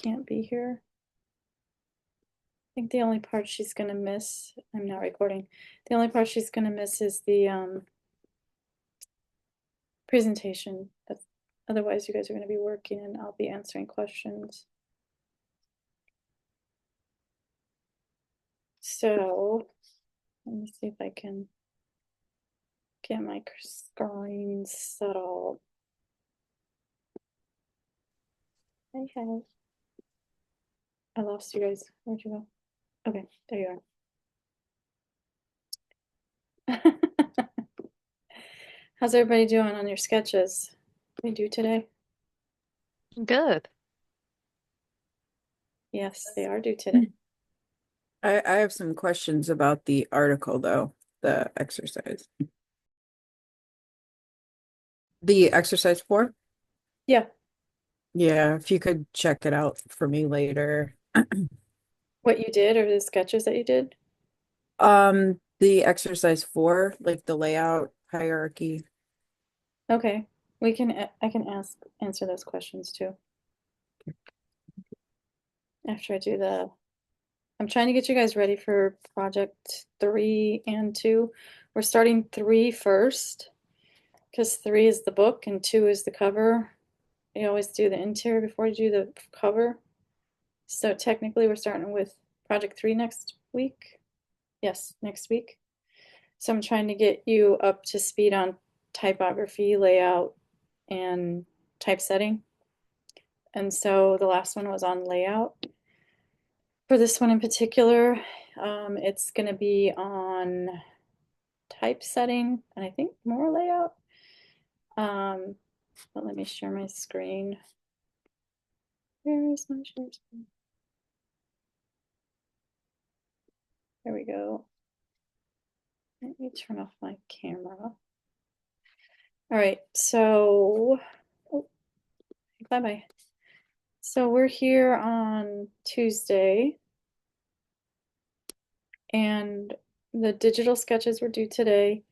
can't be here. I think the only part she's gonna miss, I'm not recording, the only part she's gonna miss is the presentation. That's, otherwise you guys are gonna be working and I'll be answering questions. So let me see if I can get my screen settled. Hey, hey. I lost you guys. Where'd you go? Okay, there you are. How's everybody doing on your sketches? What did we do today? Good. Yes, they are due today. I have some questions about the article though, the exercise. The exercise 4? Yeah, Yeah, if you could check it out for me later. what you did or the sketches that you did? The exercise 4, like the layout hierarchy. Okay, I can answer those questions too. After I do I'm trying to get you guys ready for project 3 and 2. We're starting 3 first because 3 is the book and 2 is the cover. You always do the interior before you do the cover. So technically we're starting with project 3 next week. Yes, next week. So I'm trying to get you up to speed on typography, layout, and typesetting. And so the last one was on layout. For this one in particular, it's going to be on typesetting and I think more layout. But let me share my screen. Where is my share screen? There we go. Let me turn off my camera. All right, so oh, bye-bye. So we're here on Tuesday, and the digital sketches were due today.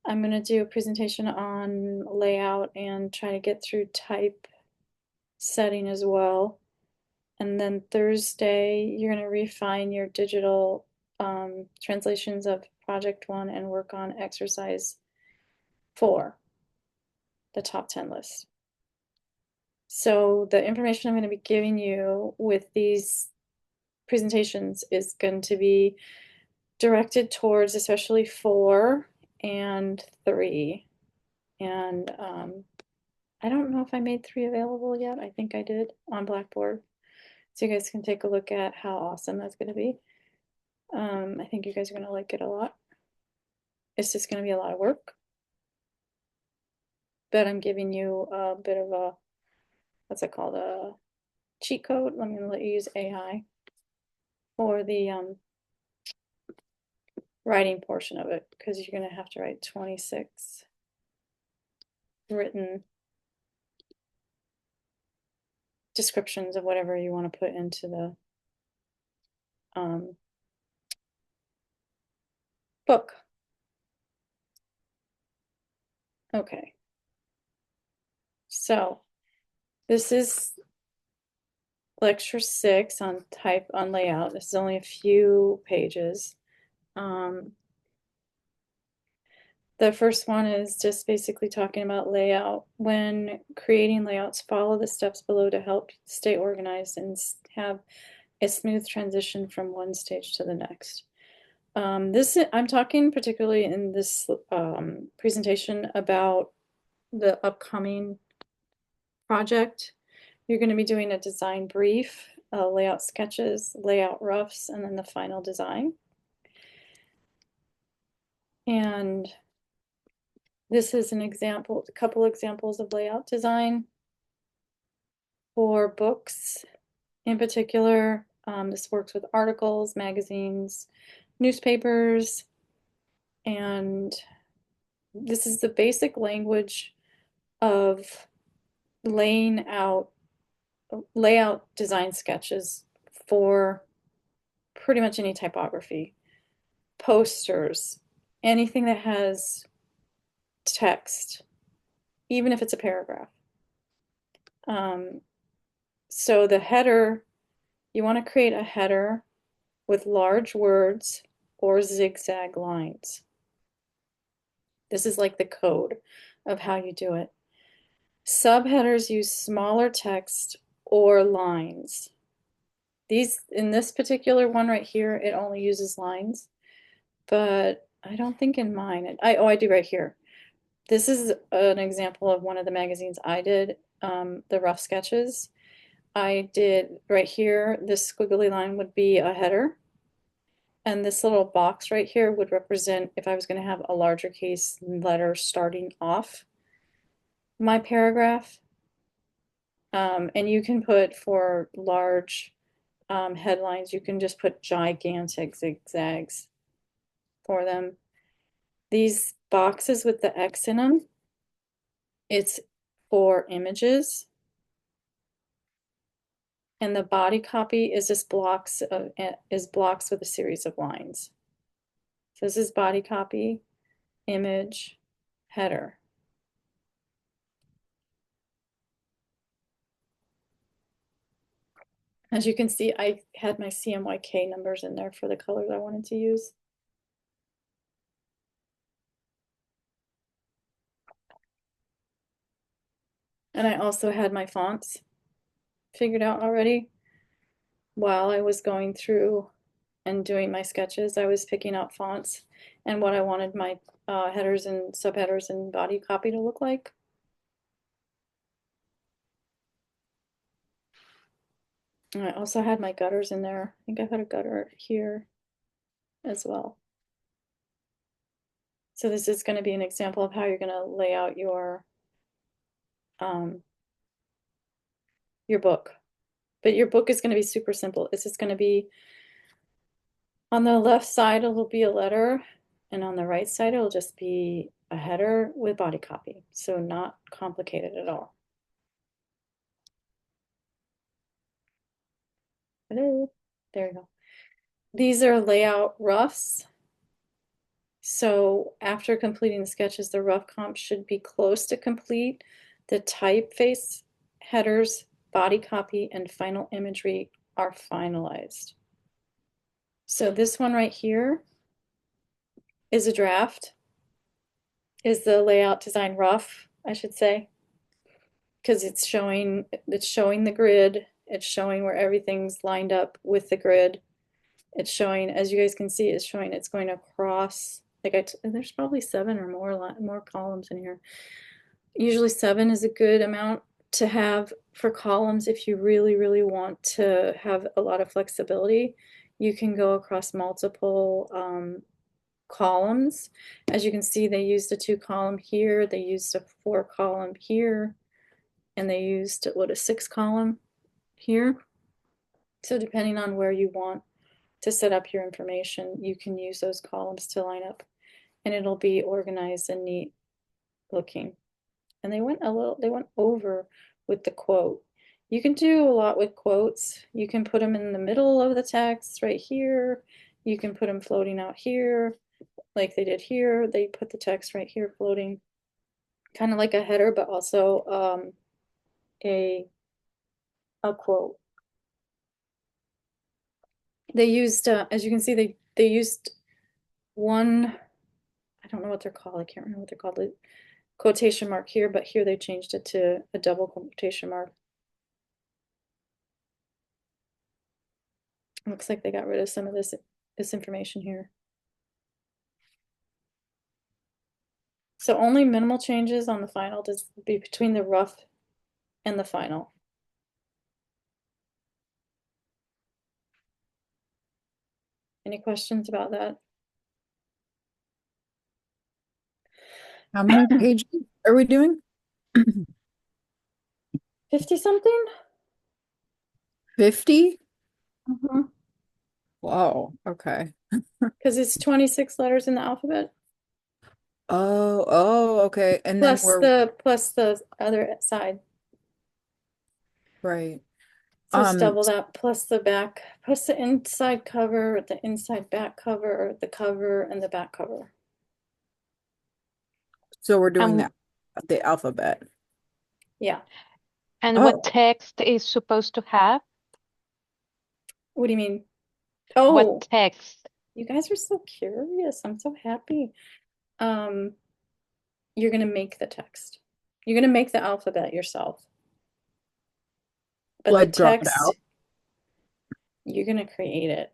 I'm going to do a presentation on layout and try to get through type setting as well. And then Thursday, you're going to refine your digital translations of project 1 and work on exercise 4, the top 10 list. So the information I'm going to be giving you with these presentations is going to be directed towards especially 4 and 3. And I don't know if I made 3 available yet. I think I did on Blackboard. So you guys can take a look at how awesome that's going to be. I think you guys are going to like it a lot. It's just going to be a lot of work. But I'm giving you a bit of a, what's it called, a cheat code. I'm going to let you use AI for the writing portion of it because you're going to have to write 26 written descriptions of whatever you want to put into the book. Okay. So this is lecture 6 on layout. This is only a few pages. The first one is just basically talking about layout. When creating layouts, follow the steps below to help stay organized and have a smooth transition from one stage to the next. I'm talking particularly in this presentation about the upcoming project. You're going to be doing a design brief, layout sketches, layout roughs, and then the final design. And this is an example, a couple examples of layout design for books in particular. This works with articles, magazines, newspapers, and this is the basic language of laying out layout design sketches for pretty much any typography, posters, anything that has text, even if it's a paragraph. So the header You want to create a header with large words or zigzag lines. This is like the code of how you do it. Subheaders use smaller text or lines. These, in this particular one right here, it only uses lines, but I don't think in mine, I do right here. This is an example of one of the magazines I did, the rough sketches. I did right here, this squiggly line would be a header. And this little box right here would represent if I was going to have a larger case letter starting off my paragraph. And you can put for large headlines, you can just put gigantic zigzags for them. These boxes with the X in them, it's for images. And the body copy is just blocks with a series of lines. So this is body copy, image, header. As you can see, I had my CMYK numbers in there for the colors I wanted to use. And I also had my fonts figured out already. While I was going through and doing my sketches, I was picking out fonts and what I wanted my headers and subheaders and body copy to look like. And I also had my gutters in there. I think I had a gutter here as well. So this is going to be an example of how you're going to lay out your book. But your book is going to be super simple. It's just going to be on the left side, it'll be a letter, and on the right side, it'll just be a header with body copy. So not complicated at all. Hello, there you go. These are layout roughs. So after completing the sketches, the rough comp should be close to complete. The typeface, headers, body copy, and final imagery are finalized. So this one right here is a draft, is the layout design rough, I should say, because it's showing the grid, it's showing where everything's lined up with the grid. It's showing, as you guys can see, it's showing it's going across, like there's probably 7 or more columns in here. Usually 7 is a good amount to have for columns if you really, really want to have a lot of flexibility. You can go across multiple columns. As you can see, they used a 2-column here, they used a 4-column here, and they used what, a 6-column here. So depending on where you want to set up your information, you can use those columns to line up, and it'll be organized and neat looking. And they went over with the quote. You can do a lot with quotes. You can put them in the middle of the text right here. You can put them floating out here, like they did here. They put the text right here floating, kind of like a header, but also a quote. They used, as you can see, they used one, I don't know what they're called. I can't remember what they're called. The quotation mark here, but here they changed it to a double quotation mark. Looks like they got rid of some of this information here. So only minimal changes on the final to be between the rough and the final. Any questions about that? How many pages are we doing? 50 something? 50? Mm-hmm. Wow, okay. Because it's 26 letters in the alphabet. Oh, okay. And then Plus the other side. right. So it's double that, plus the back, plus the inside cover, the inside back cover, the cover, and the back cover. So we're doing the alphabet. Yeah. And what Oh, text is supposed to have? What do you mean? What Oh, text? you guys are so curious. I'm so happy. Um, you're gonna make the text. You're gonna make the alphabet yourself. But the Like draw it text, out. you're gonna create it.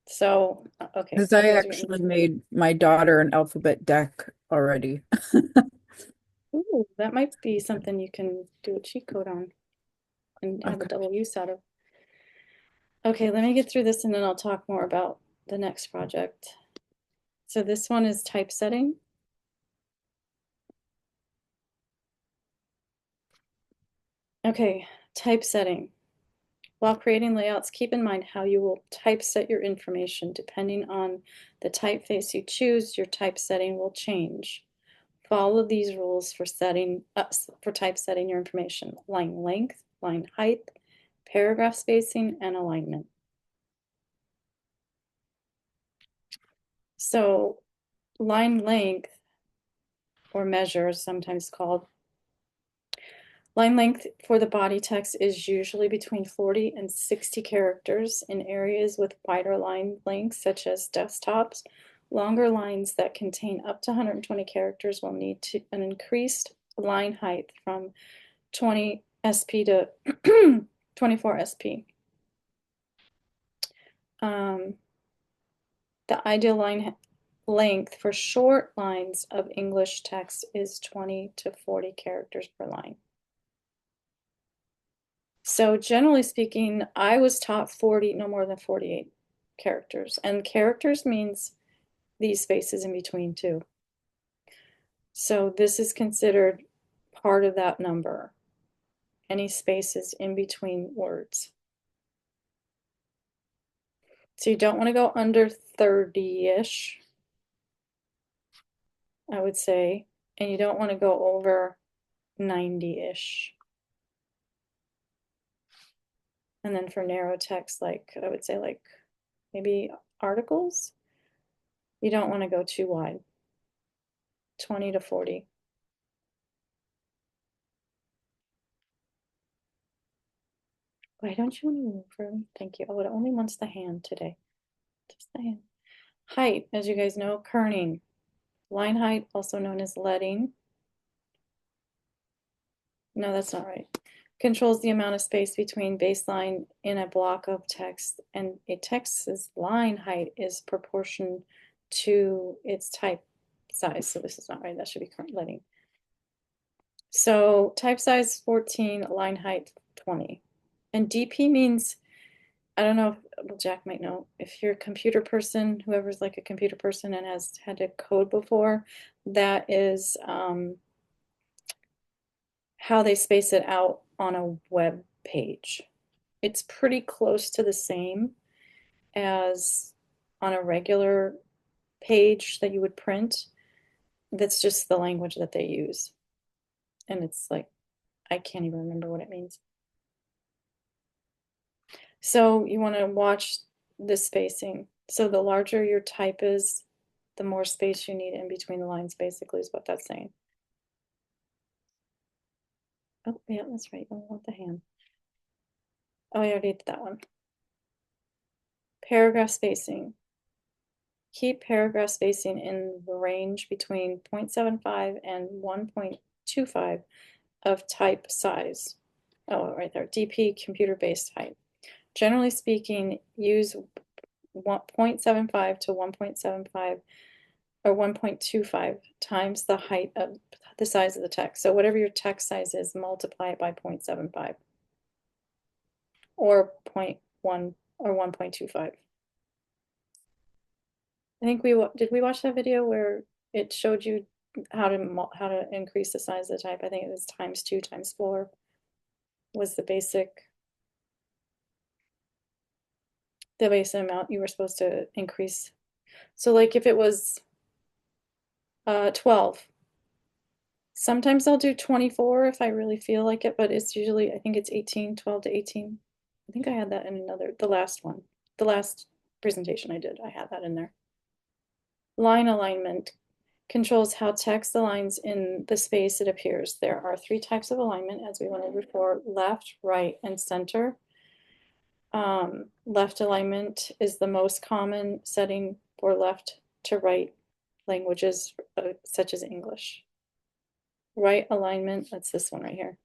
So, okay, Because I here's your. actually made my daughter an alphabet deck already. Ooh, that might be something you can do a cheat code on and have a Okay. double use out of. Okay, let me get through this and then I'll talk more about the next project. So this one is typesetting. Okay, typesetting. While creating layouts, keep in mind how you will typeset your information. Depending on the typeface you choose, your typesetting will change. Follow these rules for typesetting your information: line length, line height, paragraph spacing, and alignment. So line length, or measure, sometimes called, line length for the body text is usually between 40 and 60 characters. In areas with wider line lengths, such as desktops, longer lines that contain up to 120 characters will need an increased line height from 20 SP to 24 SP. The ideal line length for short lines of English text is 20 to 40 characters per line. So generally speaking, I was taught 40, no more than 48 characters. And characters means these spaces in between too. So this is considered part of that number, any spaces in between words. So you don't want to go under 30-ish, I would say, and you don't want to go over 90-ish. And then for narrow text, like I would say like maybe articles, you don't want to go too wide, 20 to 40. Why don't you want to move for me? Thank you. Oh, it only wants the hand today. Just the hand. Height, as you guys know, kerning. Line height, also known as leading. No, that's not right. Controls the amount of space between baseline in a block of text, and a text's line height is proportion to its type size. So this is not right. That should be current leading. So type size 14, line height 20. And DP means, I don't know if, well, Jack might know, if you're a computer person, whoever's like a computer person and has had to code before, that is how they space it out on a web page. It's pretty close to the same as on a regular page that you would print. That's just the language that they use. And it's like, I can't even remember what it means. So you want to watch the spacing. So the larger your type is, the more space you need in between the lines, basically, is what that's saying. Oh, yeah, that's right. I want the hand. Oh, I already did that one. Paragraph spacing. Keep paragraph spacing in the range between 0.75 and 1.25 of type size. Oh, right there. DP, computer-based height. Generally speaking, use 0.75 to 1.75 or 1.25 times the height of the size of the text. So whatever your text size is, multiply it by 0.75 or 0.1 or 1.25. I think did we watch that video where it showed you how to increase the size of the type? I think it was ×2 ×4 was the basic amount you were supposed to increase. So like if it was 12, sometimes I'll do 24 if I really feel like it, but it's usually, I think it's 18, 12 to 18. I think I had that in the last one, the last presentation I did, I had that in there. Line alignment controls how text aligns in the space it appears. There are 3 types of alignment, as we went over before: left, right, and center. Left alignment is the most common setting for left to right languages such as English. Right alignment, that's this one right here.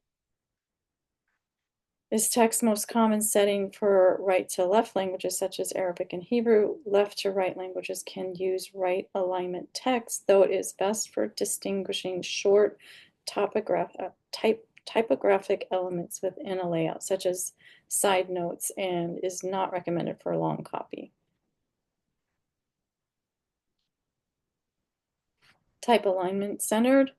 Is text most common setting for right to left languages such as Arabic and Hebrew. Left to right languages can use right alignment text, though it is best for distinguishing short typographic elements within a layout, such as side notes, and is not recommended for a long copy. Type alignment centered.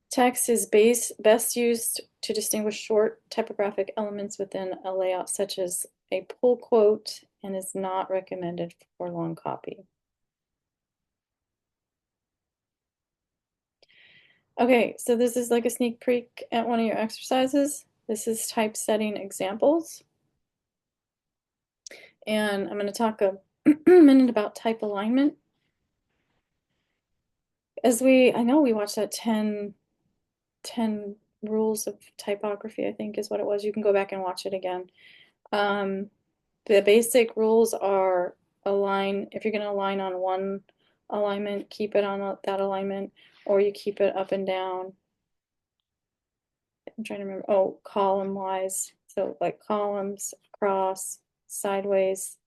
Text is best used to distinguish short typographic elements within a layout, such as a pull quote, and is not recommended for long copy. Okay, so this is like a sneak peek at one of your exercises. This is typesetting examples. And I'm going to talk a minute about type alignment. I know we watched that 10 rules of typography, I think is what it was. You can go back and watch it again. The basic rules are align, if you're going to align on one alignment, keep it on that alignment, or you keep it up and down. I'm trying to remember, oh, column wise. So like columns, across, sideways.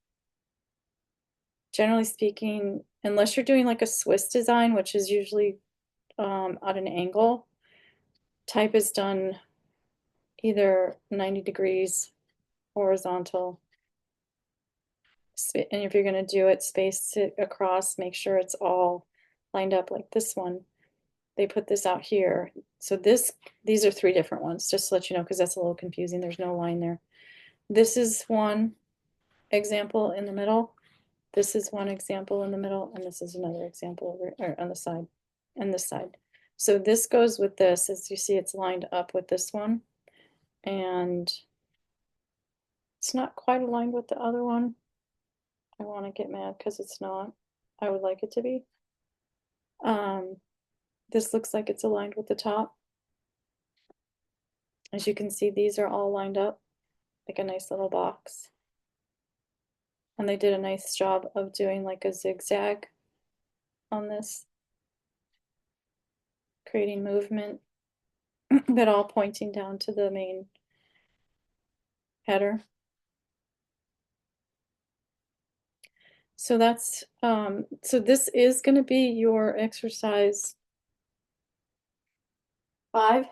Generally speaking, unless you're doing like a Swiss design, which is usually at an angle, type is done either 90 degrees horizontal. And if you're going to do it, space it across, make sure it's all lined up like this one. They put this out here. So these are three different ones, just to let you know, because that's a little confusing. There's no line there. This is one example in the middle. This is one example in the middle, and this is another example over or on the side and this side. So this goes with this. As you see, it's lined up with this one. And it's not quite aligned with the other one. I want to get mad because it's not. I would like it to be. This looks like it's aligned with the top. As you can see, these are all lined up like a nice little box. And they did a nice job of doing like a zigzag on this, creating movement, but all pointing down to the main header. So that's, so this is going to be your exercise 5.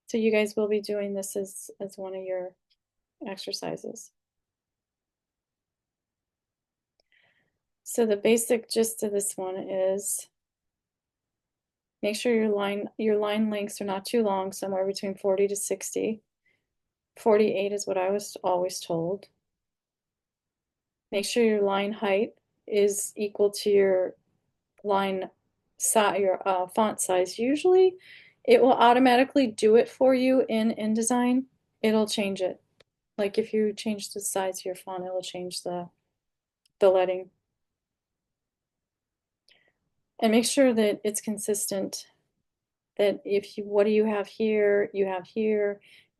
So you guys will be doing this as one of your exercises. So the basic gist of this one is make sure your line lengths are not too long, somewhere between 40 to 60. 48 is what I was always told. Make sure your line height is equal to your line size, your font size. Usually it will automatically do it for you in InDesign. It'll change it. Like if you change the size of your font, it'll change the leading. And make sure that it's consistent. That if you, what do you have here,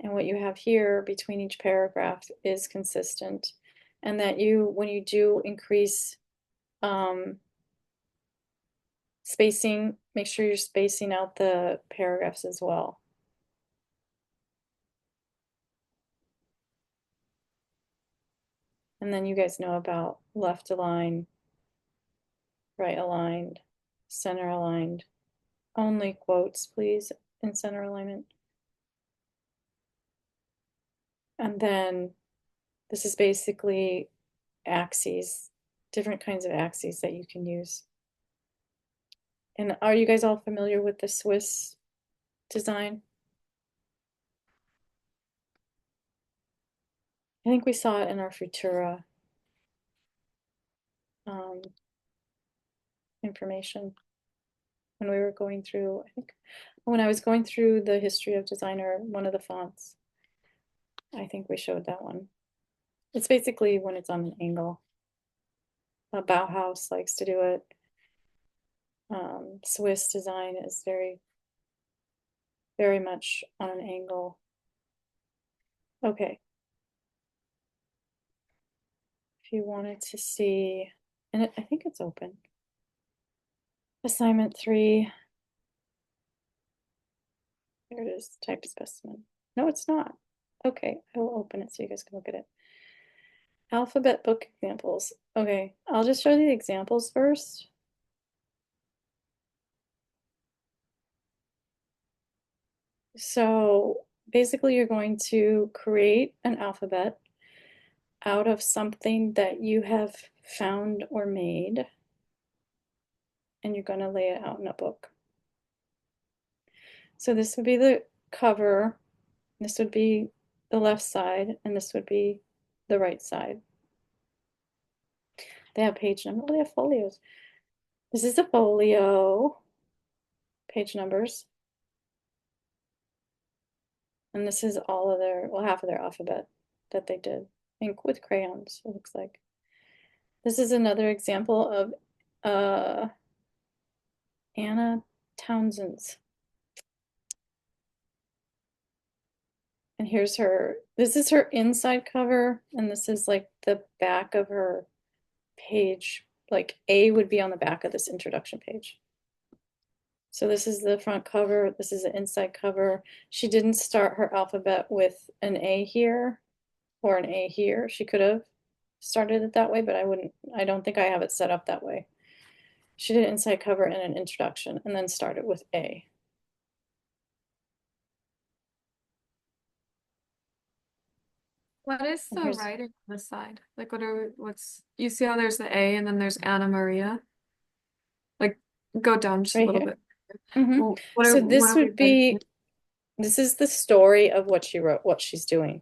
and what you have here between each paragraph is consistent. And that when you do increase spacing, make sure you're spacing out the paragraphs as well. And then you guys know about left aligned, right aligned, center aligned. Only quotes, please, in center alignment. And then this is basically axes, different kinds of axes that you can use. And are you guys all familiar with the Swiss design? I think we saw it in our Futura information when we were going through, I think when I was going through the history of designer, one of the fonts, I think we showed that one. It's basically when it's on an angle. Bauhaus likes to do it. Swiss design is very, very much on an angle. Okay. If you wanted to see, and I think it's open. Assignment 3. There it is, type specimen. No, it's not. Okay, I will open it so you guys can look at it. Alphabet book examples. Okay, I'll just show you the examples first. So basically you're going to create an alphabet out of something that you have found or made, and you're going to lay it out in a book. So this would be the cover, this would be the left side, and this would be the right side. They have page number, oh, they have folios. This is a folio, page numbers. And this is all of their, well, half of their alphabet that they did with crayons, it looks like. This is another example of Anna Townsend's. And here's her, this is her inside cover, and this is like the back of her page. Like A would be on the back of this introduction page. So this is the front cover, this is the inside cover. She didn't start her alphabet with an A here or an A here. She could have started it that way, but I don't think I have it set up that way. She did an inside cover and an introduction and then started with A. What is And the here's writing on the side? Like what's you see how there's the A and then there's Anna Maria? Like go down just a right little here. bit. Mm-hmm. Well, So what this are we would be, writing? this is the story of what she wrote, what she's doing.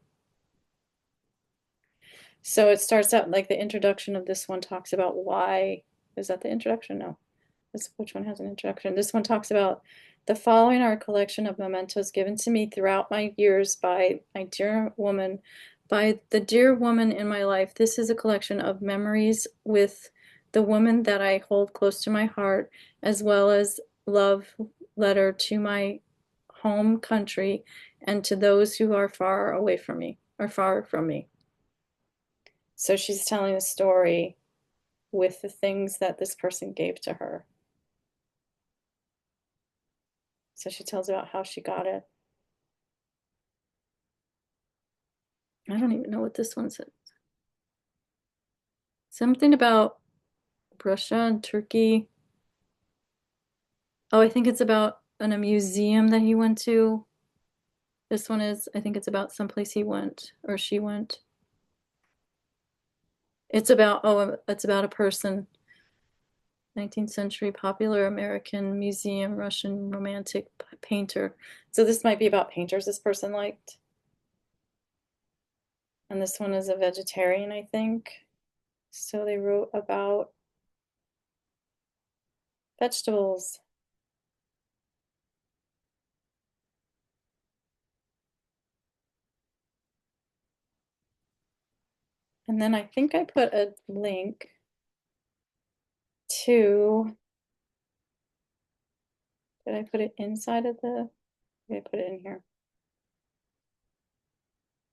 So it starts out like the introduction of this one talks about why, is that the introduction? No. Which one has an introduction? This one talks about the following are a collection of mementos given to me throughout my years by my dear woman, by the dear woman in my life. This is a collection of memories with the woman that I hold close to my heart, as well as love letter to my home country and to those who are far away from me or far from me. So she's telling a story with the things that this person gave to her. So she tells about how she got it. I don't even know what this one says. Something about Russia and Turkey. Oh, I think it's about a museum that he went to. This one is, I think it's about someplace he went or she went. It's about, oh, it's about a person. 19th century popular American museum, Russian romantic painter. So this might be about painters this person liked. And this one is a vegetarian, I think. So they wrote about vegetables. And then I think I put a link to, did I put it inside of the, did I put it in here?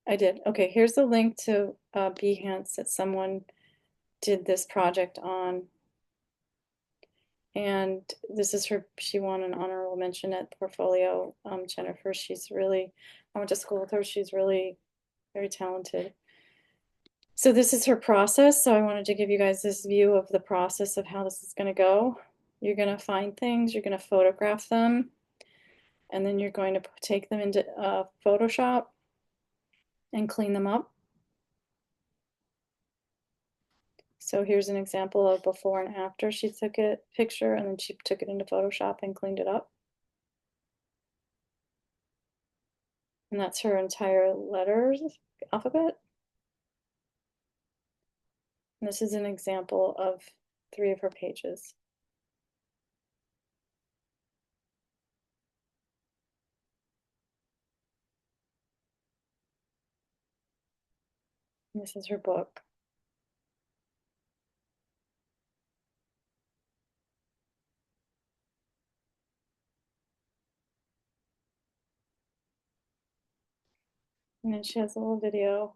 I did. Okay, here's the link to Behance that someone did this project on. And this is her, she won an honorable mention at Portfolio. Jennifer, she's really, I went to school with her. She's really very talented. So this is her process. So I wanted to give you guys this view of the process of how this is going to go. You're going to find things, you're going to photograph them, and then you're going to take them into Photoshop and clean them up. So here's an example of before and after. She took a picture and then she took it into Photoshop and cleaned it up. And that's her entire letters alphabet. And this is an example of 3 of her pages. And this is her book. And then she has a little video.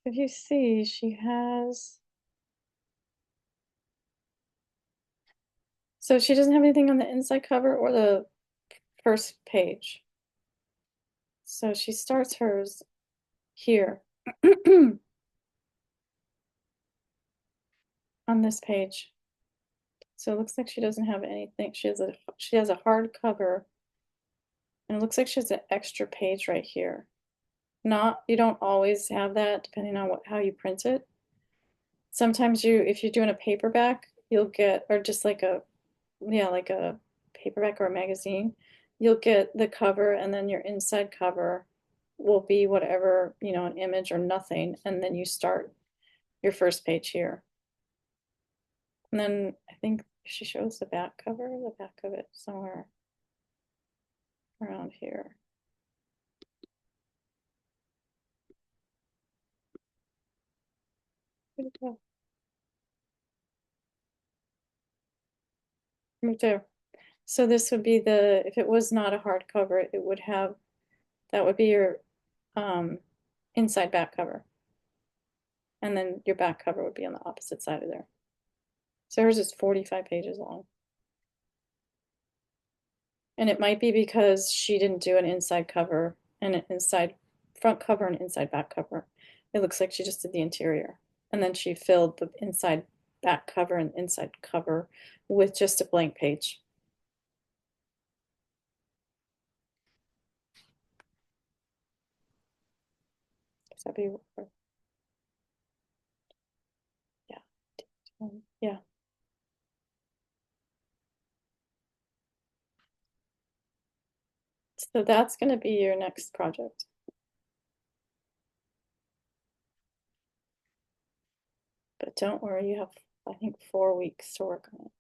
If you see, she has. So she doesn't have anything on the inside cover or the first page. So she starts hers here on this page. So it looks like she doesn't have anything. She has a hard cover, and it looks like she has an extra page right here. Not, you don't always have that depending on how you print it. Sometimes if you're doing a paperback, you'll get, or just like like a paperback or a magazine, you'll get the cover and then your inside cover will be whatever, an image or nothing, and then you start your first page here. And then I think she shows the back cover, the back of it somewhere around here. Where'd it go? Right there. So this would be if it was not a hardcover, it would have, that would be your inside back cover. And then your back cover would be on the opposite side of there. So hers is 45 pages long. And it might be because she didn't do an inside cover and an inside front cover and inside back cover. It looks like she just did the interior. And then she filled the inside back cover and inside cover with just a blank page. Does that be, yeah. Yeah. So that's going to be your next project. But don't worry, you have, I think, 4 weeks to work on it.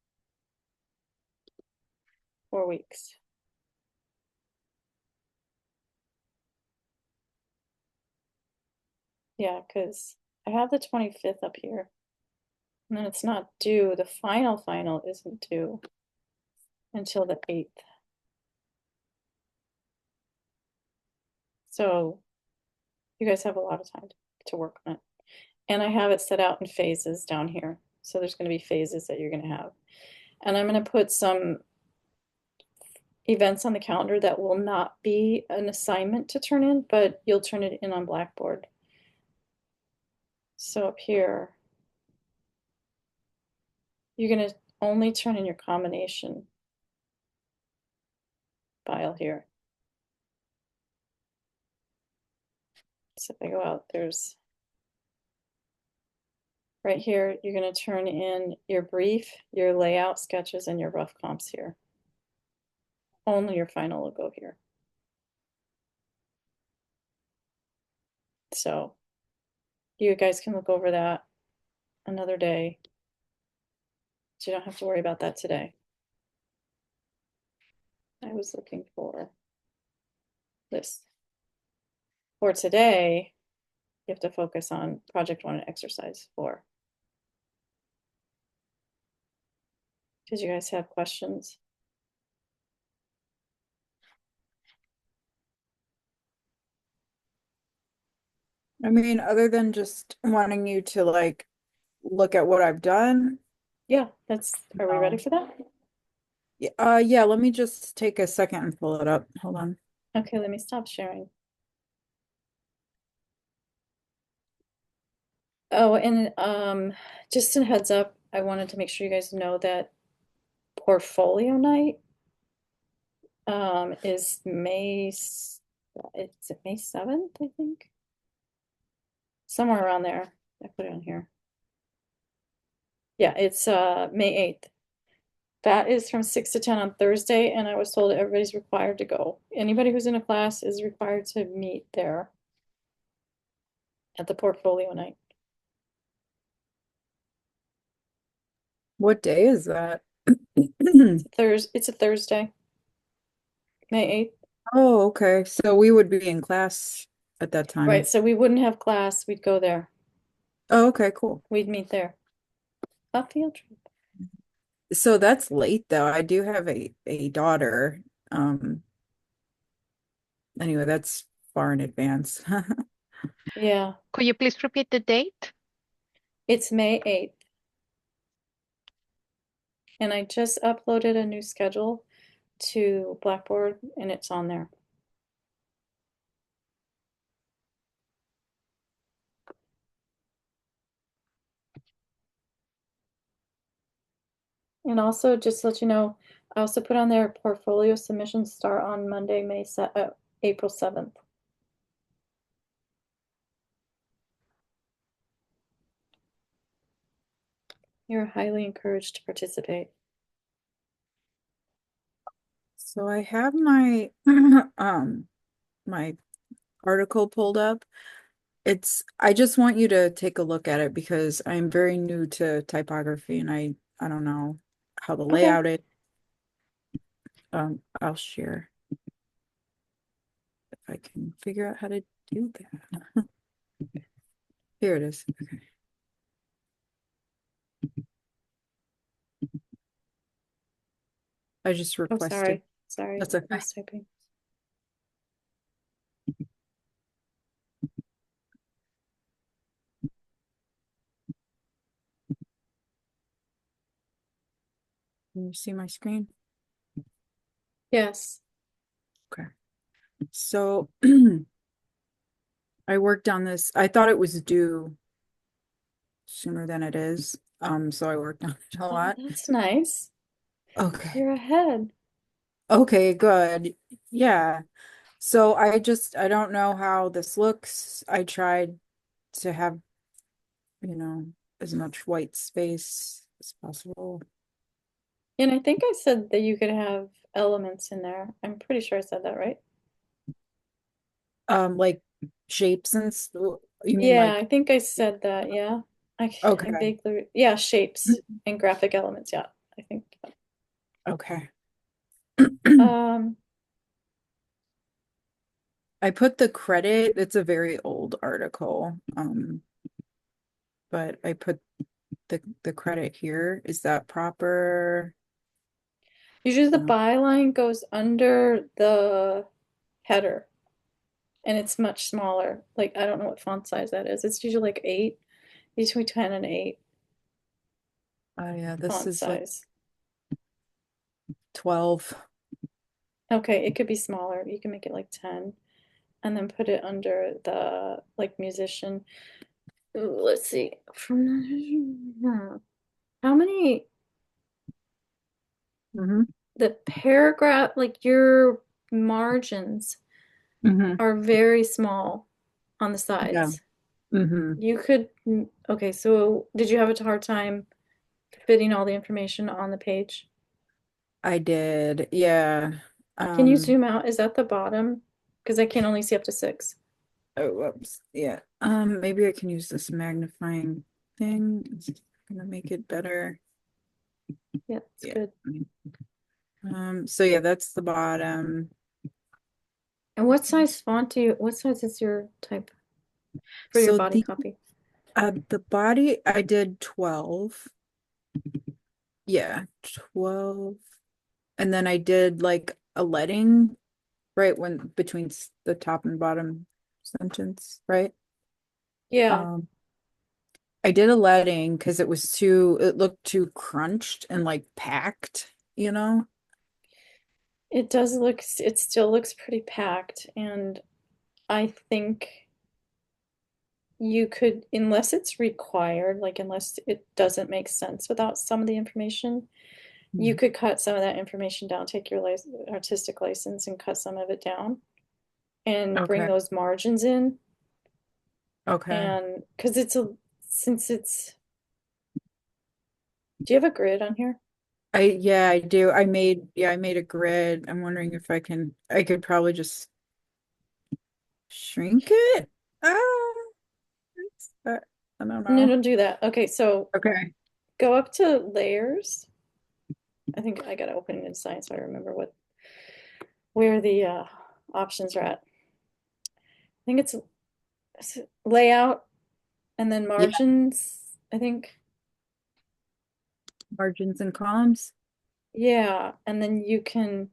4 weeks. Yeah, because I have the 25th up here. And then it's not due. The final isn't due until the 8th. So you guys have a lot of time to work on it. And I have it set out in phases down here. So there's going to be phases that you're going to have. And I'm going to put some events on the calendar that will not be an assignment to turn in, but you'll turn it in on Blackboard. So up here, you're going to only turn in your combination file here. So if I go out, there's right here, you're going to turn in your brief, your layout sketches, and your rough comps here. Only your final will go here. So you guys can look over that another day. So you don't have to worry about that today. I was looking for this. For today, you have to focus on project 1 and exercise 4. Did you guys have questions? I mean, other than just wanting you to like look at what I've done. Yeah, are we ready for that? Yeah, let me just take a second and pull it up. Hold on. Okay, let me stop sharing. Oh, and just a heads up, I wanted to make sure you guys know that portfolio night is it's May 7th, I think. Somewhere around there. I put it on here. Yeah, it's May 8th. That is from 6 to 10 on Thursday, and I was told everybody's required to go. Anybody who's in a class is required to meet there at the portfolio night. What day is that? It's a Thursday, May 8th. Oh, okay. So we would be in class at that Right, time. so we wouldn't have class, we'd go there. Oh, okay, cool. We'd meet there. A field trip. So that's late though. I do have a daughter. Um, anyway, that's far in advance. Yeah, Could you please repeat the date? it's May 8th. And I just uploaded a new schedule to Blackboard and it's on there. And also, just to let you know, I also put on there portfolio submissions start on Monday, April 7th. You're highly encouraged to participate. So I have my my article pulled up. I just want you to take a look at it because I'm very new to typography and I don't know how the Okay. layout is. I'll share if I can figure out how to do that. Here it is. Okay. I just Oh, requested. sorry. Sorry, That's I okay. was typing. Can you see my screen? Yes. Okay. So I worked on this. I thought it was due sooner than it is. So I worked on it a Oh, lot. that's nice. Okay. You're ahead. Okay, good. Yeah. So I don't know how this looks. I tried to have, as much white space as possible. And I think I said that you could have elements in there. I'm pretty sure I said that, right? Like shapes you mean Yeah, like, I think I said that. Yeah. I okay. vaguely, yeah, shapes and graphic elements. Yeah, I think. Okay. Um, I put the credit, it's a very old article. But I put the credit here. Is that proper? Usually the No. byline goes under the header and it's much smaller. Like, I don't know what font size that is. It's usually like 8, between 10 and 8 Oh yeah, this font is like size. 12. Okay, it could be smaller. You can make it like 10 and then put it under the like musician. Ooh, let's see. How many Mm-hmm. the paragraph, like your margins Mm-hmm. are very small on the Yeah. sides. Mm-hmm. You could, okay, so did you have a hard time fitting all the information on the page? I did. Yeah. Can you Um, zoom out? Is that the bottom? Because I can only see up to 6. oh, whoops. Yeah. Maybe I can use this magnifying thing. It's gonna make it better. Yeah, it's Yeah. good. So yeah, that's the bottom. And what size is your type for your So body copy? the body I did 12. Yeah, 12. And then I did like a leading right when between the top and bottom sentence, right? Yeah, Um, I did a leading because it looked too crunched and like packed, you know? it still looks pretty packed, and I think you could, unless it's required, like unless it doesn't make sense without some of the information, you Mm. could cut some of that information down, take your artistic license and cut some of it down and bring Okay. those margins in. Okay. And because since it's Do you have a grid on here? Yeah, I do. I made a grid. I'm wondering if I could probably just shrink it. Ah, uh, I don't No, know. don't do that. Okay, so Okay. go up to layers. I think I gotta open it in Science so I remember where the options are at. I think it's layout and then Yeah, margins, I think. margins and columns. Yeah, and then you can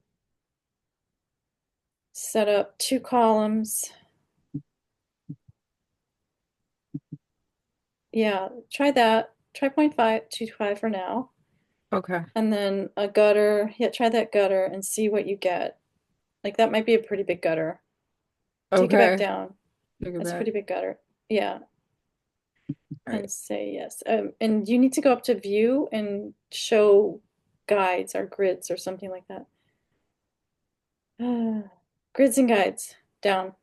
set up 2 columns. Yeah, try that. Try 0.525 for now. Okay. And then a gutter. Yeah, try that gutter and see what you get. Like that might be a pretty big gutter. Take it back Okay. down. Think That's a about pretty big gutter. Yeah, All right. and say yes. And you need to go up to view and show guides or grids or something like that. Grids and guides down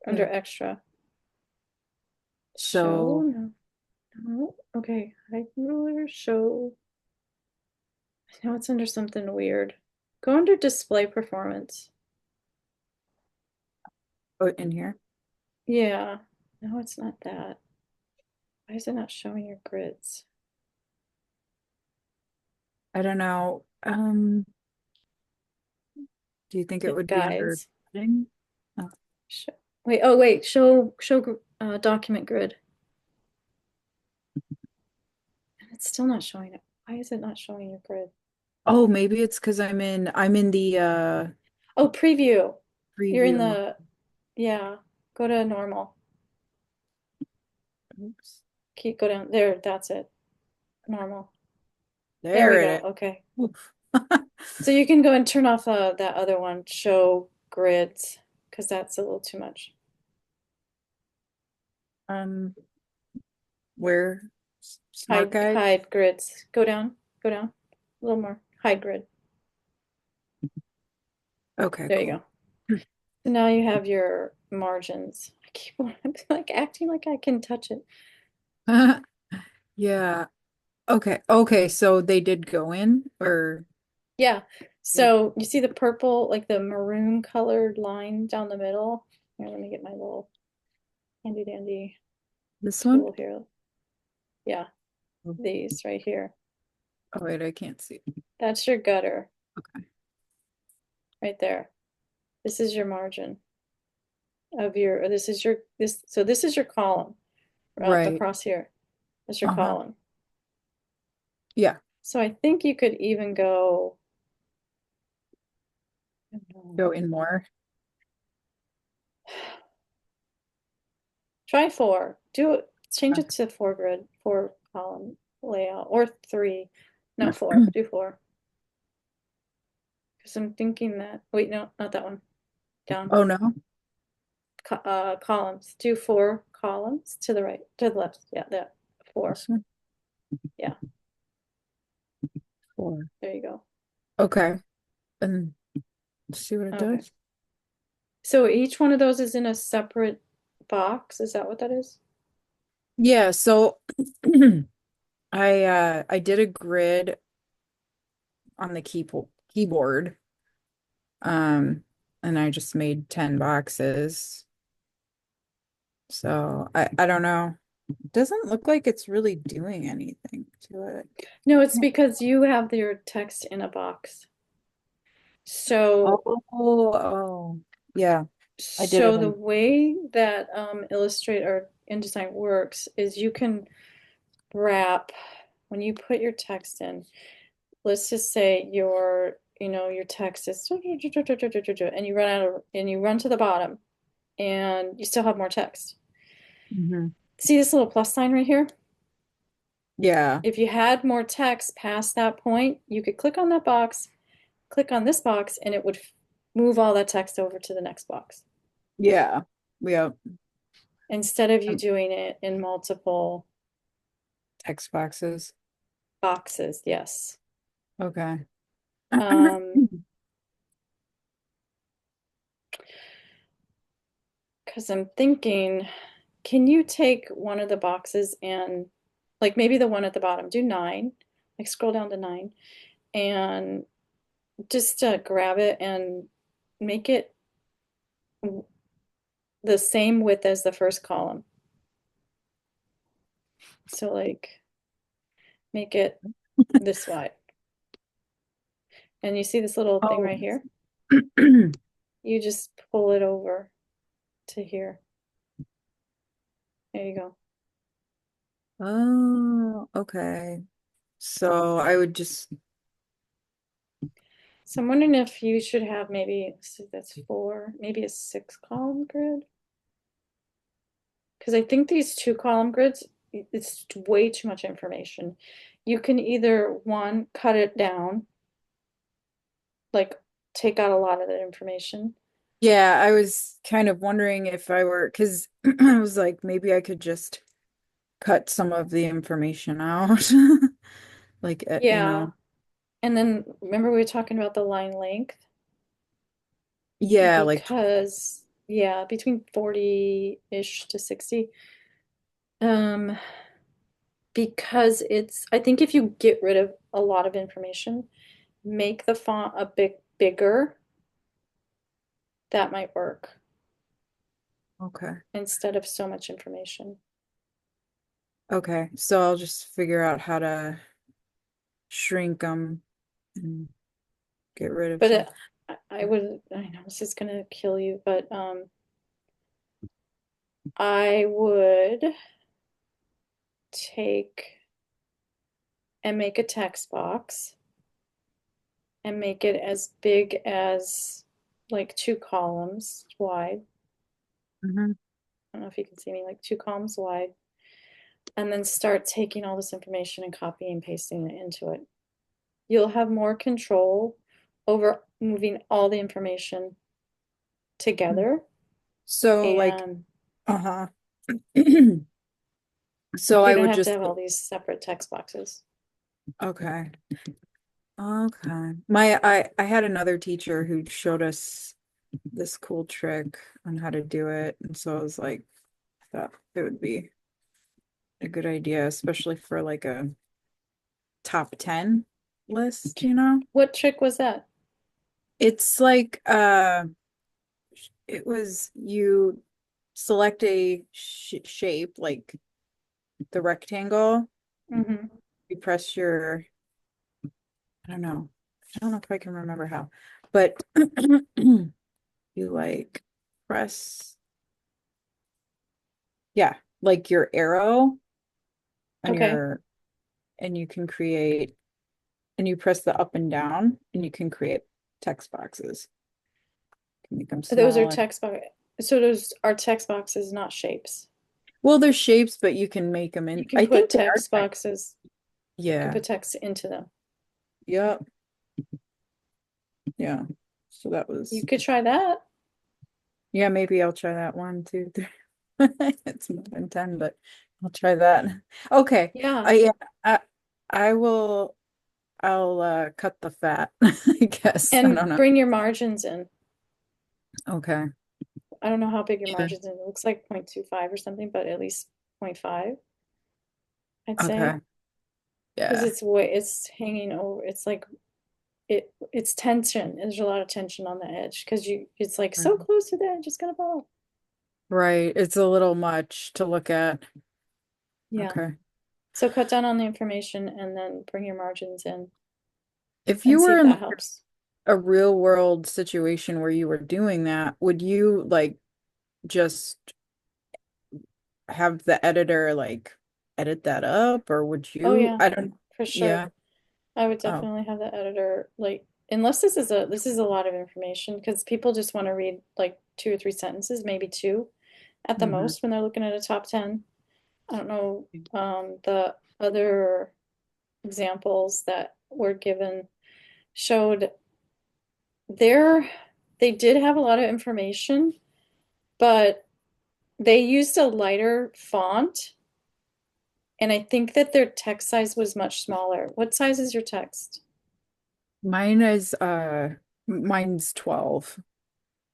under Yeah. extra. Show? So, No. No. Okay. Hide ruler, show. Now it's under something weird. Go under display performance. oh, in here. Yeah. No, it's not that. Why is it not showing your grids? I don't know. Do you think it Hit would be under guides. heading? Oh, Show. Wait, oh wait, show document grid. It's still not showing it. Why is it not showing your grid? oh, maybe it's because I'm in the Oh, preview. You're in preview mode. the, yeah. Go to normal. Oops. Keep go down there. That's it. Normal. There we There go. it Okay. is. Oof. So you can go and turn off that other one, show grids, because that's a little too much. Um, where smart guide? Hide grids. Go down. A little more. Hide grid. Okay, There you cool. go. So now you have your margins. I keep I'm like acting like I can touch it. Yeah. Okay. Okay, so they did go in or Yeah. So you see the purple, like the maroon colored line down the middle? Here, let me get my little handy dandy this one? tool here. Yeah, these right here. Oh wait, I can't see. That's your gutter Okay. right there. This is your margin of your, or this is your, so this is your column up Right. across here. That's your Uh-huh. column. Yeah. So I think you could even go, I don't know. Go in more. Try 4. Do it, change Okay. it to 4 grid, 4 column layout, or 3. No, 4. Do 4. Because I'm thinking that, wait, no, not that one. Down. Oh no. Columns. Do 4 columns to the right, to the left. Yeah, that 4. This one. Yeah, 4. there you go. Okay. And see what it Okay. does. So each one of those is in a separate box. Is that what that is? Yeah, so I did a grid on the keyboard. Um, and I just made 10 boxes. So I don't know. It doesn't look like it's really doing anything to it. No, it's because you have your text in a box. So Oh, yeah, I did it So the in. way that Illustrator or InDesign works is you can wrap when you put your text in. Let's just say your text is and you run out of and you run to the bottom and you still have more text. Mhm. See this little plus sign right here? Yeah, If you had more text past that point, you could click on that box, click on this box, and it would move all that text over to the next box. yeah, yeah. Instead of you Um, doing it in multiple text boxes. boxes, yes. Okay. Um, because I'm thinking, can you take one of the boxes and like maybe the one at the bottom, do 9, like scroll down to 9, and just grab it and make it the same width as the first column. So like make it this wide. And you see this little thing Oh. right here? You just pull it over to here. There you go. Oh, okay. So I would just, So I'm wondering if you should have maybe, so that's 4, maybe a 6 column grid. Because I think these 2 column grids, it's way too much information. You can either one, cut it down, like take out a lot of the information. yeah, I was kind of wondering if I were, because I was like, maybe I could just cut some of the information out. Like, Yeah. And then remember we were talking about the line length? yeah, like, Because, yeah, between 40-ish to 60. Um, because it's, I think if you get rid of a lot of information, make the font a bit bigger, that might work okay. instead of so much information. Okay, so I'll just figure out how to shrink them and get rid of But some. I would, I know this is gonna kill you, but I would take and make a text box and make it as big as like 2 columns wide. Mhm. I don't know if you can see me, like 2 columns wide. And then start taking all this information and copying and pasting it into it. You'll have more control over moving all the information together. So like, And uh-huh. So you I don't would have to just, have all these separate text boxes. okay. Okay. I had another teacher who showed us this cool trick on how to do it. And so I was like, that it would be a good idea, especially for like a top 10 list, you know? What trick was that? It's like it was you select a shape like the rectangle, Mm-hmm. you press your, I don't know. I don't know if I can remember how, but you like press, yeah, like your arrow on Okay. your, and you can create, and you press the up and down, and you can create text boxes. You can make them Those are small and, text box. So those are text boxes, not shapes. well, they're shapes, but you can make them You in, can I put think they are text kind, boxes, you can yeah, put text into them. yep, yeah. So that You was, could try that. yeah, maybe I'll try that one too. It's more than 10, but I'll try that. Okay. Yeah. Yeah, I I will I'll cut the fat, I guess. I And don't know. bring your margins in. Okay. I don't know how big your Yeah. margins in. It looks like 0.25 or something, but at least 0.5, I'd say. Okay. Because Yeah. it's hanging over. It's like it's tension. There's a lot of tension on the edge because it's like so Right. close to the edge, it's gonna fall. Right. It's a little much to look at. Yeah. Okay. So cut down on the information and then bring your margins in If and you see were if in that like helps. a real world situation where you were doing that, would you like just have the editor like edit that up or would Oh you? yeah, I don't, for sure. yeah. I would Oh. definitely have the editor like unless this is a lot of information because people just want to read like 2 or 3 sentences, maybe 2 at the Mhm. most when they're looking at a top 10. I don't know the other examples that were given showed there they did have a lot of information, but they used a lighter font, and I think that their text size was much smaller. What size is your text? Mine is mine's 12.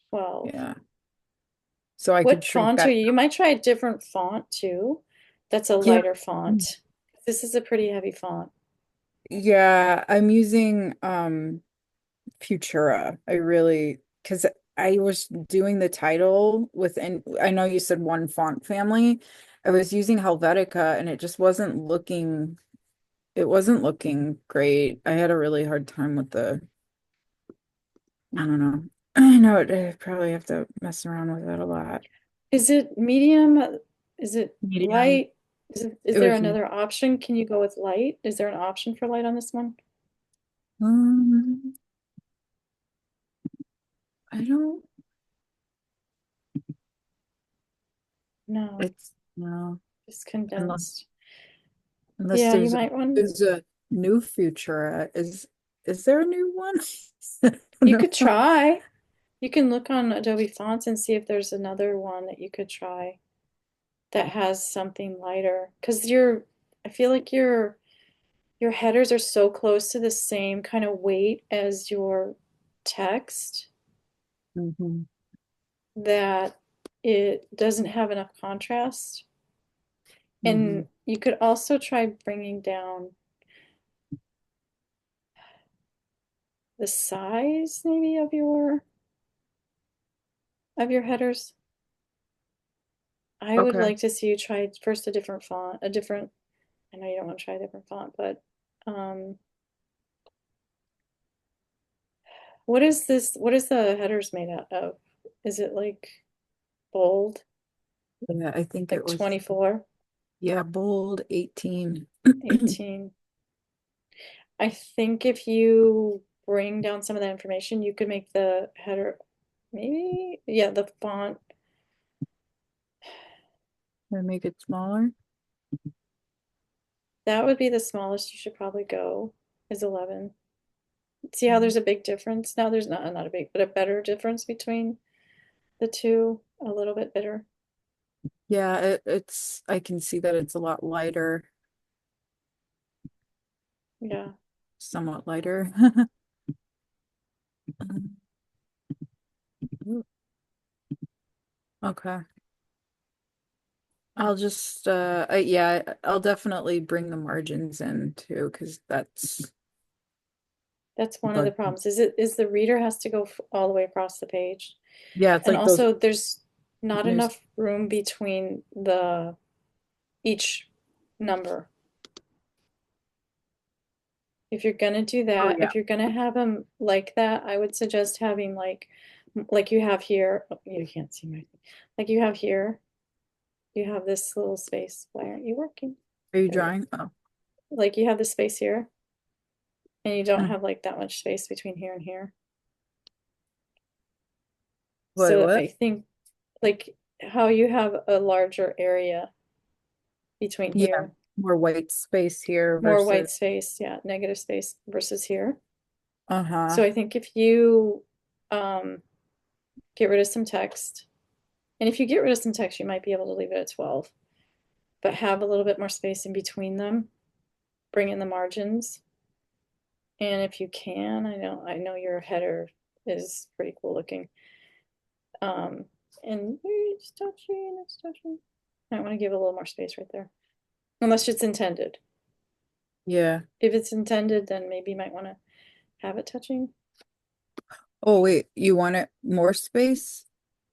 12. Yeah. So I could What shrink font are that you? You might try a different font too. That's a down. lighter font. This is a pretty heavy font. Yeah, I'm using Futura. I really, because I was doing the title within, I know you said one font family. I was using Helvetica and it wasn't looking great. I had a really hard time with I don't know. I know I probably have to mess around with it a lot. Is it medium? Is it Medium. light? Is It there was, another option? Can you go with light? Is there an option for light on this one? um, I don't, No, no, just unless, condensed. unless Yeah, you might want. there's a new Futura. Is there a new one? I don't You know. could try. You can look on Adobe Fonts and see if there's another one that you could try that has something lighter. Because I feel like your headers are so close to the same kind of weight as your text Mhm. that it doesn't have enough contrast. And Mhm. you could also try bringing down the size maybe of your headers. I would Okay. like to see you try first a different font, I know you don't want to try a different font, but um what is this? What is the headers made out of? Is it like bold, Yeah, I think it like was, 24, yeah, bold 18. 18? I think if you bring down some of that information, you could make the header maybe, yeah, the font. Or make it smaller. That would be the smallest you should probably go, is 11. See how Mhm. there's a big difference? Now there's not a big, but a better difference between the two, a little bit better. Yeah, I can see that it's a lot lighter, Yeah. somewhat lighter. Okay. I'll just yeah, I'll definitely bring the margins in too, because that's That's one of the like, problems. Is the reader has to go all the way across the page. yeah, it's And like those also there's not news. enough room between the each number. If you're gonna do Oh that, yeah. if you're gonna have them like that, I would suggest having like you have here. Oh, you can't see my thing. Like you have here, you have this little space. Why aren't you working? Are you There we go. drawing? Oh. Like you have this space here, and you don't Mm. have like that much space between here and here. Wait, So what? I think like how you have a larger area between Yeah, here, more white space here more versus white space, yeah, negative space versus here. uh-huh. So I think if you um, get rid of some text, and if you get rid of some text, you might be able to leave it at 12, but have a little bit more space in between them, bring in the margins. And if you can, I know your header is pretty cool looking. Um, and it's touching. I want to give a little more space right there, unless it's intended. Yeah. If it's intended, then maybe you might want to have it touching. Oh wait, you want it more space?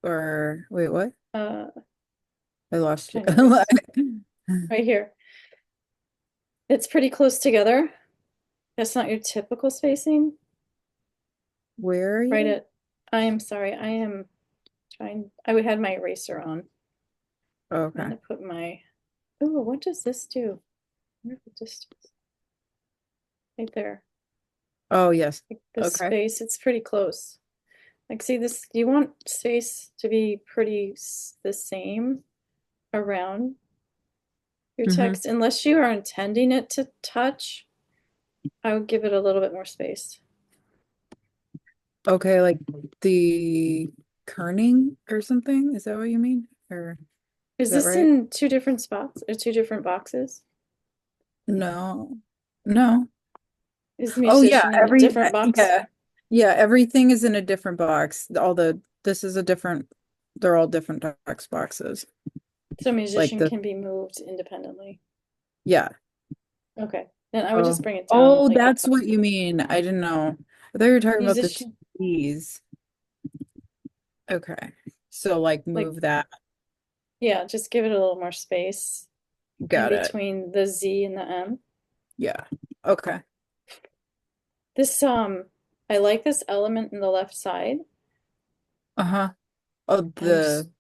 Or wait, what? Uh, I lost you. Trying to erase right here. It's pretty close together. That's not your typical spacing. Where are Right you? at, I am sorry, I am I would had my eraser on. I'm Okay. gonna put my, oh, what does this do? I wonder what this does. Right there. Oh yes. Like the Okay. space, it's pretty close. Like, see this, you want space to be pretty the same around your Mm-hmm. text, unless you are intending it to touch. I would give it a little bit more space. Okay, like the kerning or something? Is that what you mean? Or is Is that this right? in two different spots or two different boxes? No. No. Is the Oh yeah, musician in a different box? yeah. Yeah, everything is in a different box. This is a different, they're all different text boxes. So Like musician the can be moved independently. yeah. Okay, then I would Oh, just bring it down oh, like a that's what you mean. I didn't know. I thought you were talking about the musician, T's. Okay. So like like, move that. yeah, just give it a little more space in Got it. between the Z and the M. Yeah. Okay. This, I like this element in the left side. Uh-huh. Oh, I'm just, the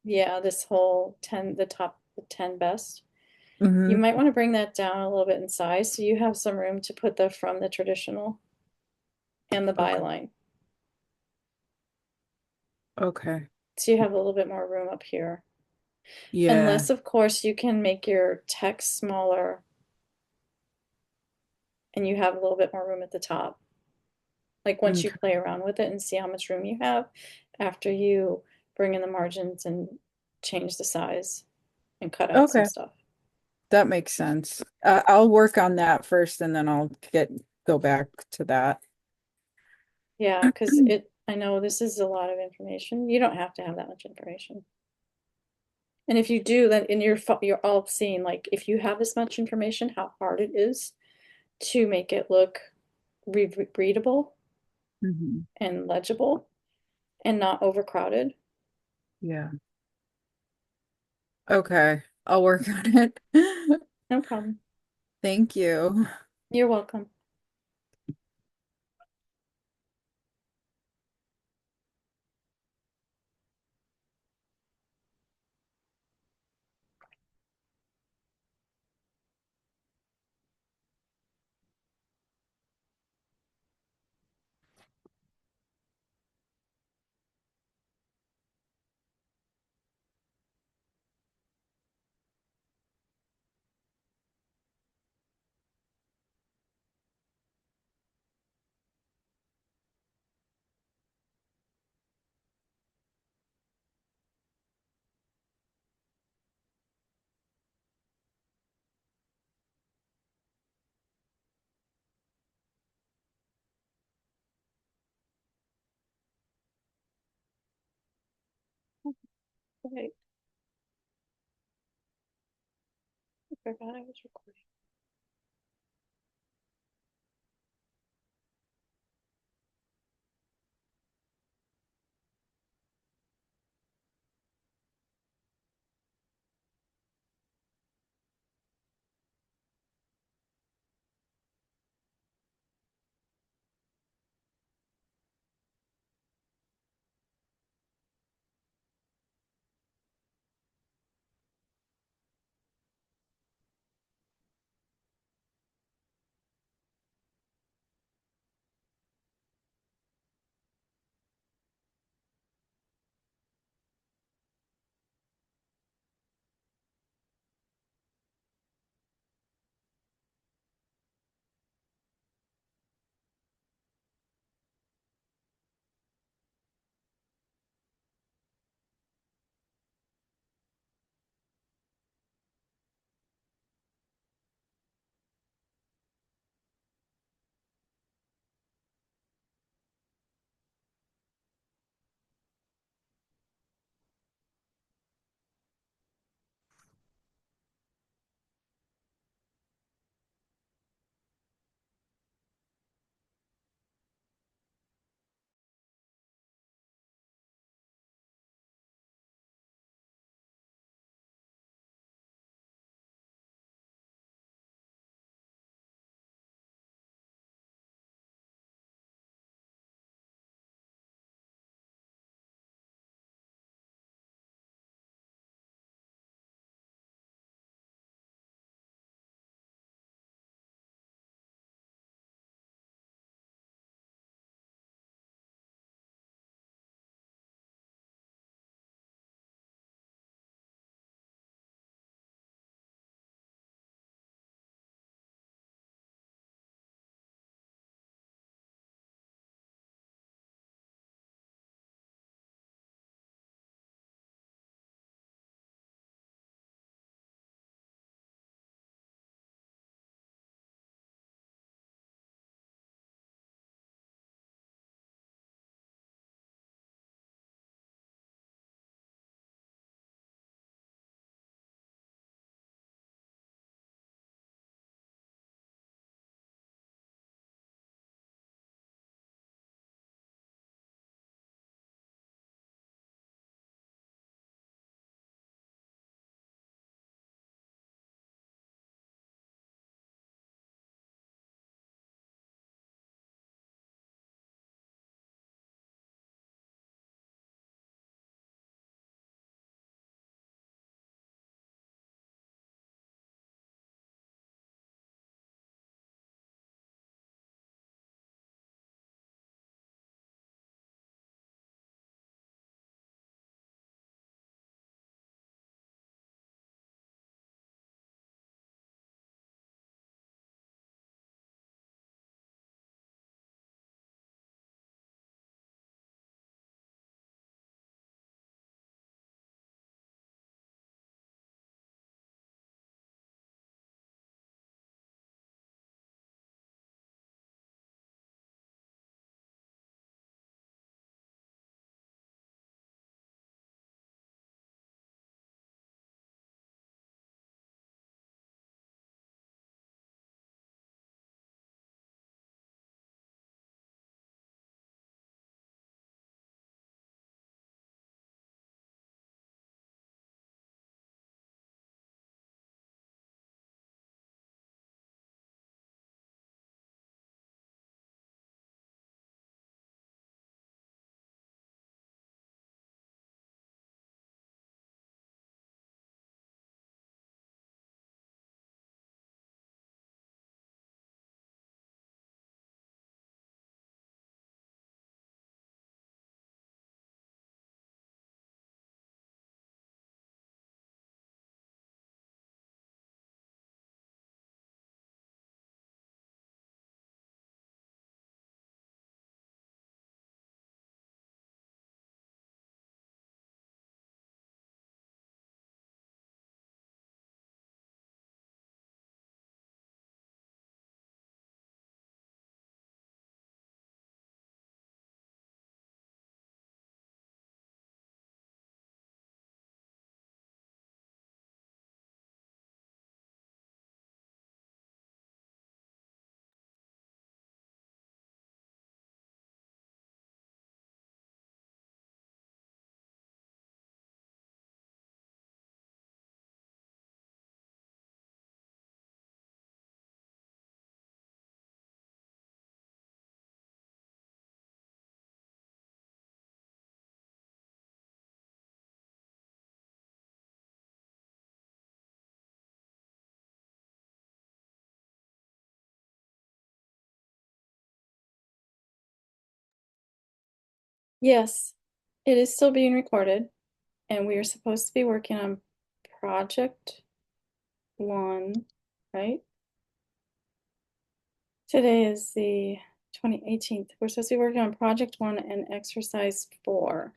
yeah, this whole 10, the top, the 10 best. You mm-hmm. might want to bring that down a little bit in size so you have some room to put the from the traditional and the Okay. byline. Okay. So you have a little bit more room up here. Yeah. Unless, of course, you can make your text smaller and you have a little bit more room at the top. Like once you Okay. play around with it and see how much room you have after you bring in the margins and change the size and cut out some Okay. stuff. That makes sense. I'll work on that first and then I'll go back to that. Yeah, because I know this is a lot of information. You don't have to have that much information. And if you do, then you're all seeing like if you have this much information, how hard it is to make it look readable Mhm. and legible and not overcrowded. Yeah. Okay. I'll work on it. No problem. Thank you. You're welcome. Right. I forgot I was recording. Yes, it is still being recorded, and we are supposed to be working on project one, right? Today is the 18th. We're supposed to be working on project one and exercise 4.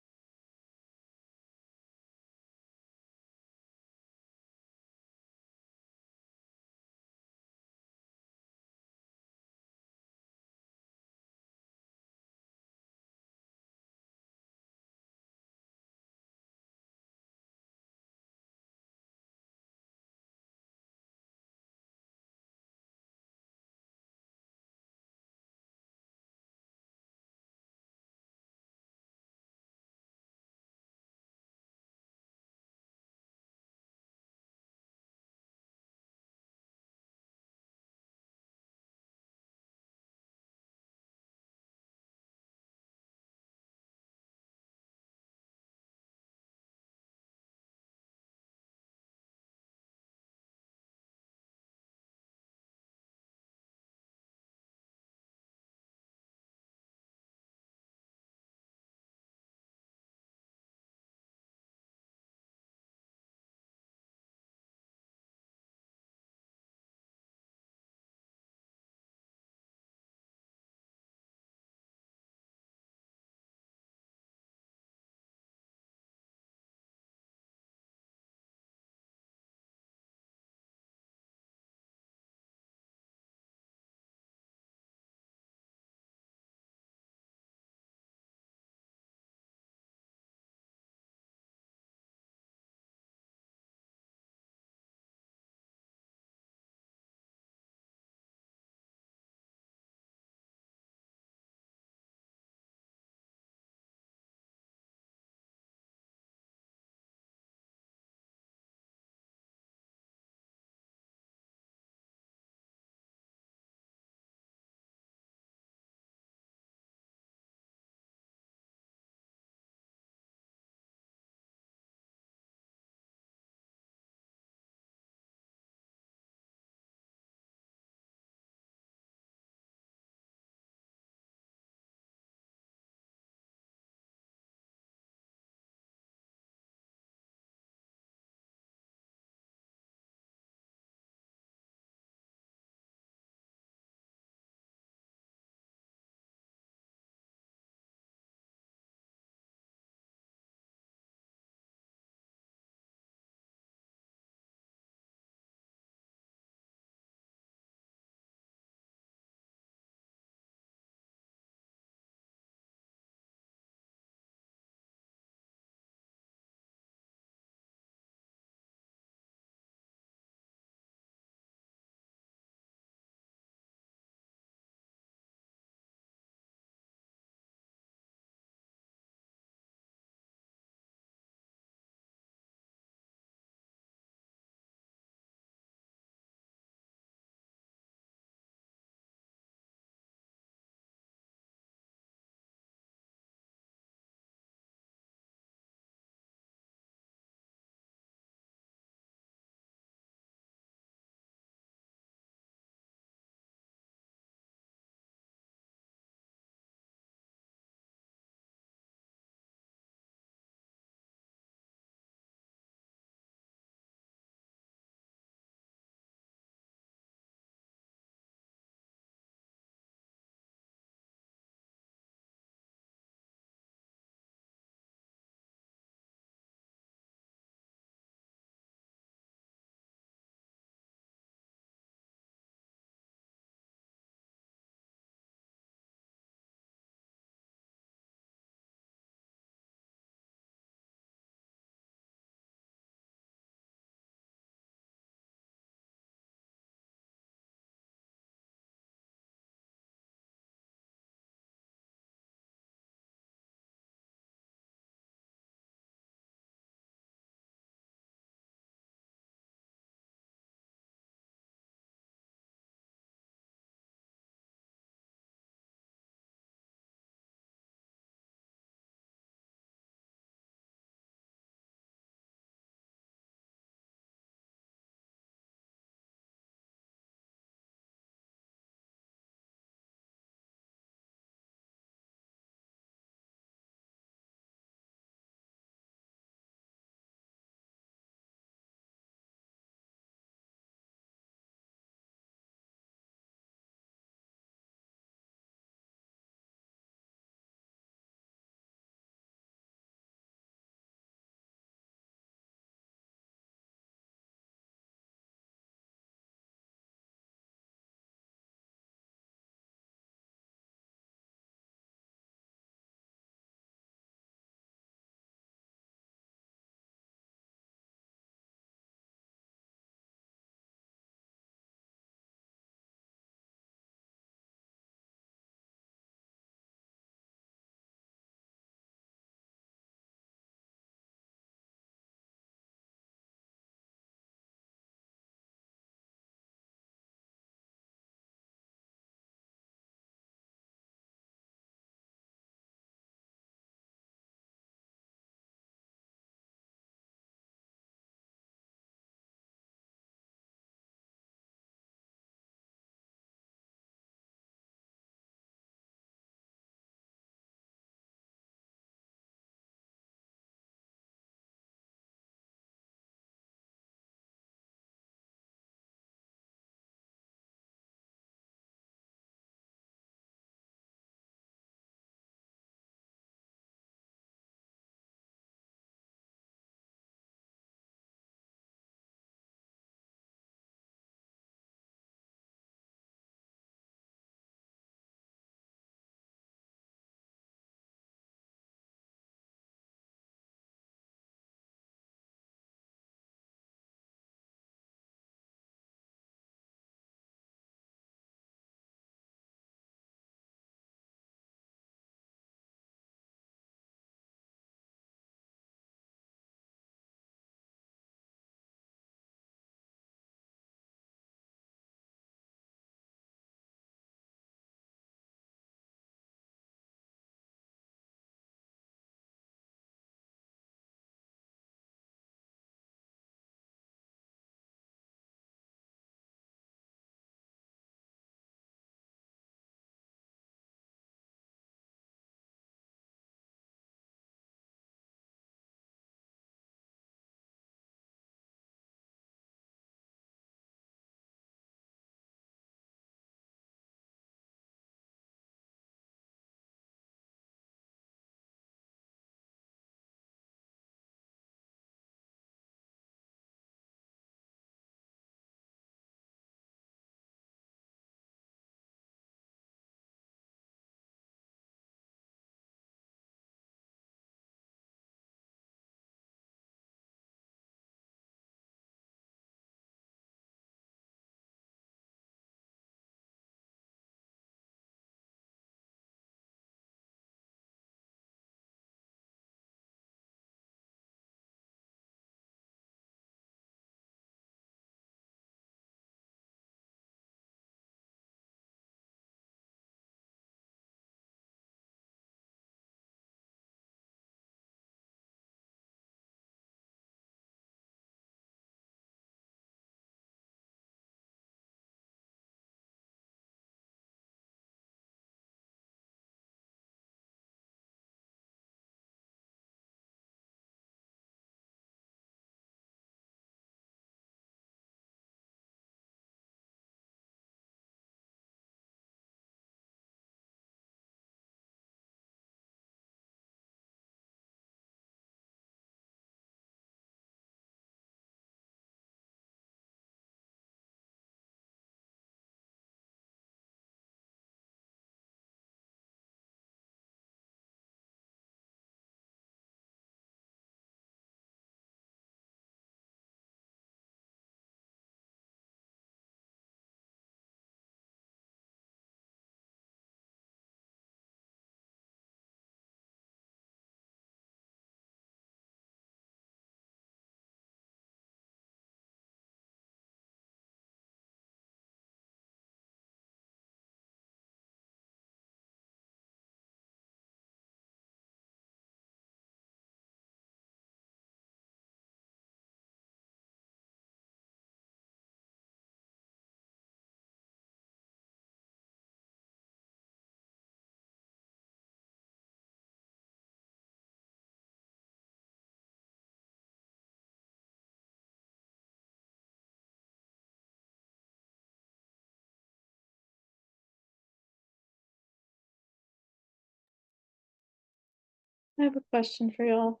I have a question for y'all.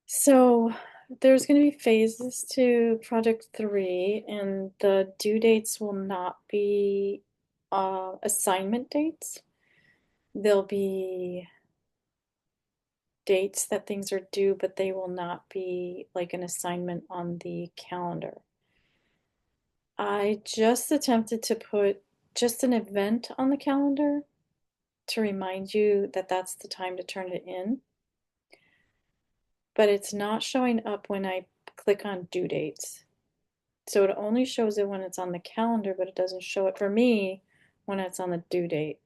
So there's going to be phases to project 3, and the due dates will not be assignment dates. They'll be dates that things are due, but they will not be like an assignment on the calendar. I just attempted to put just an event on the calendar to remind you that that's the time to turn it in, but it's not showing up when I click on due dates. So it only shows it when it's on the calendar, but it doesn't show it for me when it's on the due date.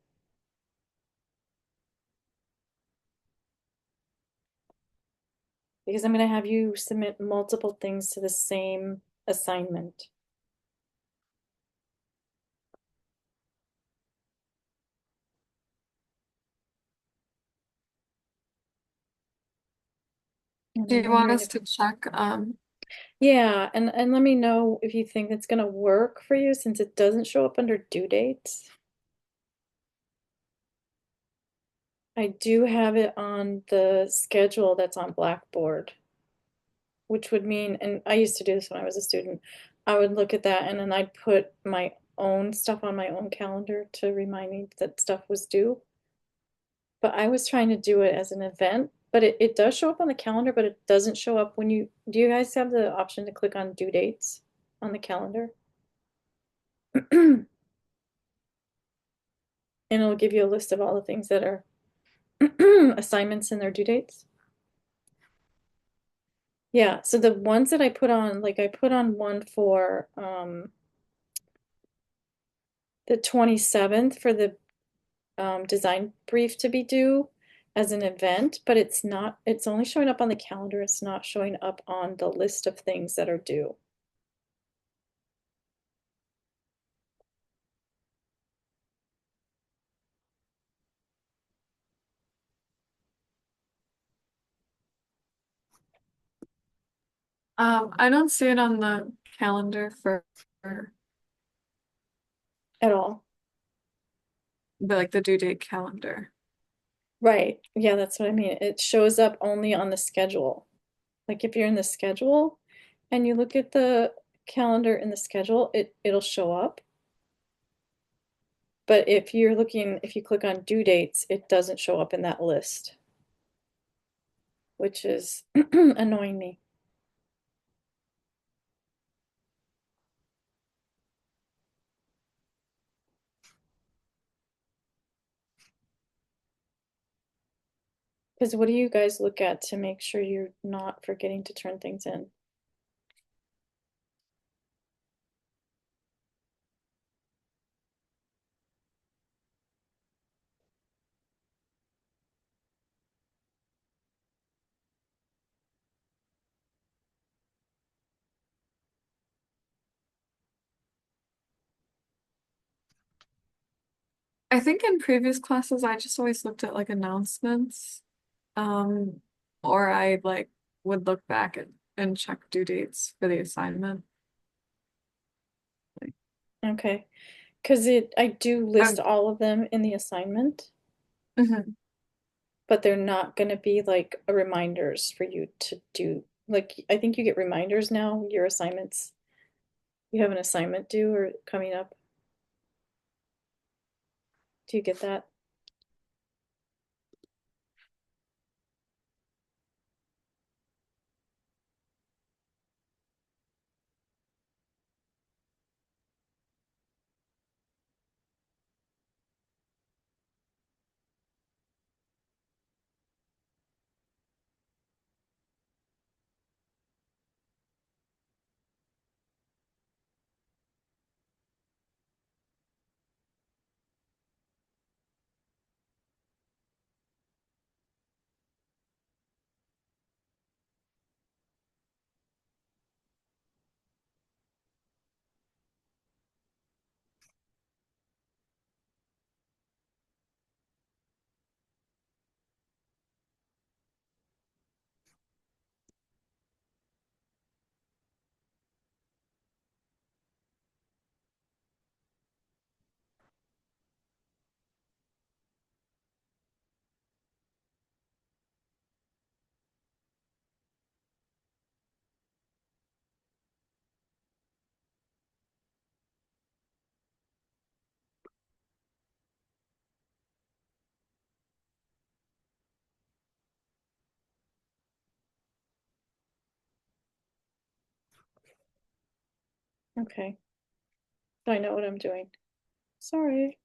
Because I'm going to have you submit multiple things to the same assignment. And Do I'm you want wondering us if, to check? yeah, and let me know if you think it's going to work for you since it doesn't show up under due dates. I do have it on the schedule that's on Blackboard, which would mean, and I used to do this when I was a student, I would look at that and then I'd put my own stuff on my own calendar to remind me that stuff was due. But I was trying to do it as an event, but it does show up on the calendar, but it doesn't show up when you, do you guys have the option to click on due dates on the calendar? And it'll give you a list of all the things that are assignments and their due dates. Yeah, so the ones that I put on, like I put on one for the 27th for the design brief to be due as an event, but it's not, it's only showing up on the calendar. It's not showing up on the list of things that are due. I don't see it on the calendar for At all. the due date calendar. Right. Yeah, that's what I mean. It shows up only on the schedule. Like if you're in the schedule and you look at the calendar in the schedule, it'll show up. But if you're looking, if you click on due dates, it doesn't show up in that list, which is annoying me. Because what do you guys look at to make sure you're not forgetting to turn things in? I think in previous classes, I just always looked at like announcements. Or I like would look back and check due dates for the assignment. Okay. Because I do list Um, all of them in the assignment, mhm. but they're not going to be like reminders for you to do. Like, I think you get reminders now, your assignments. You have an assignment due or coming up. Do you get that? Okay. So I know what I'm doing. Sorry.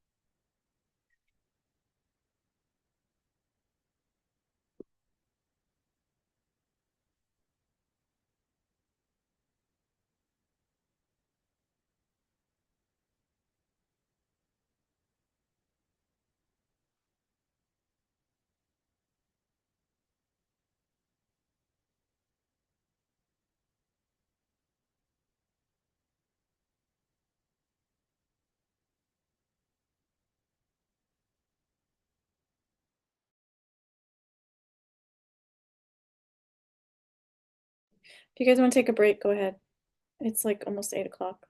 If you guys want to take a break, go ahead. It's like almost 8 o'clock.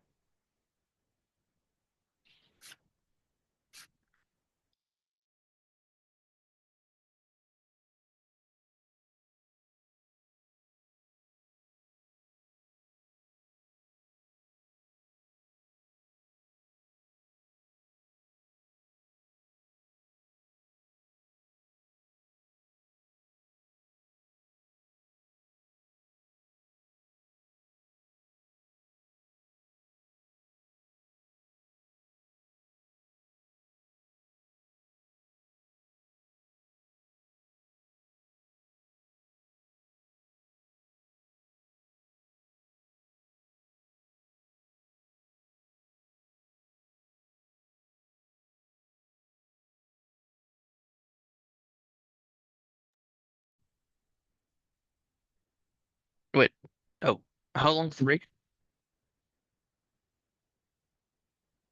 Wait. Oh, how long's the break?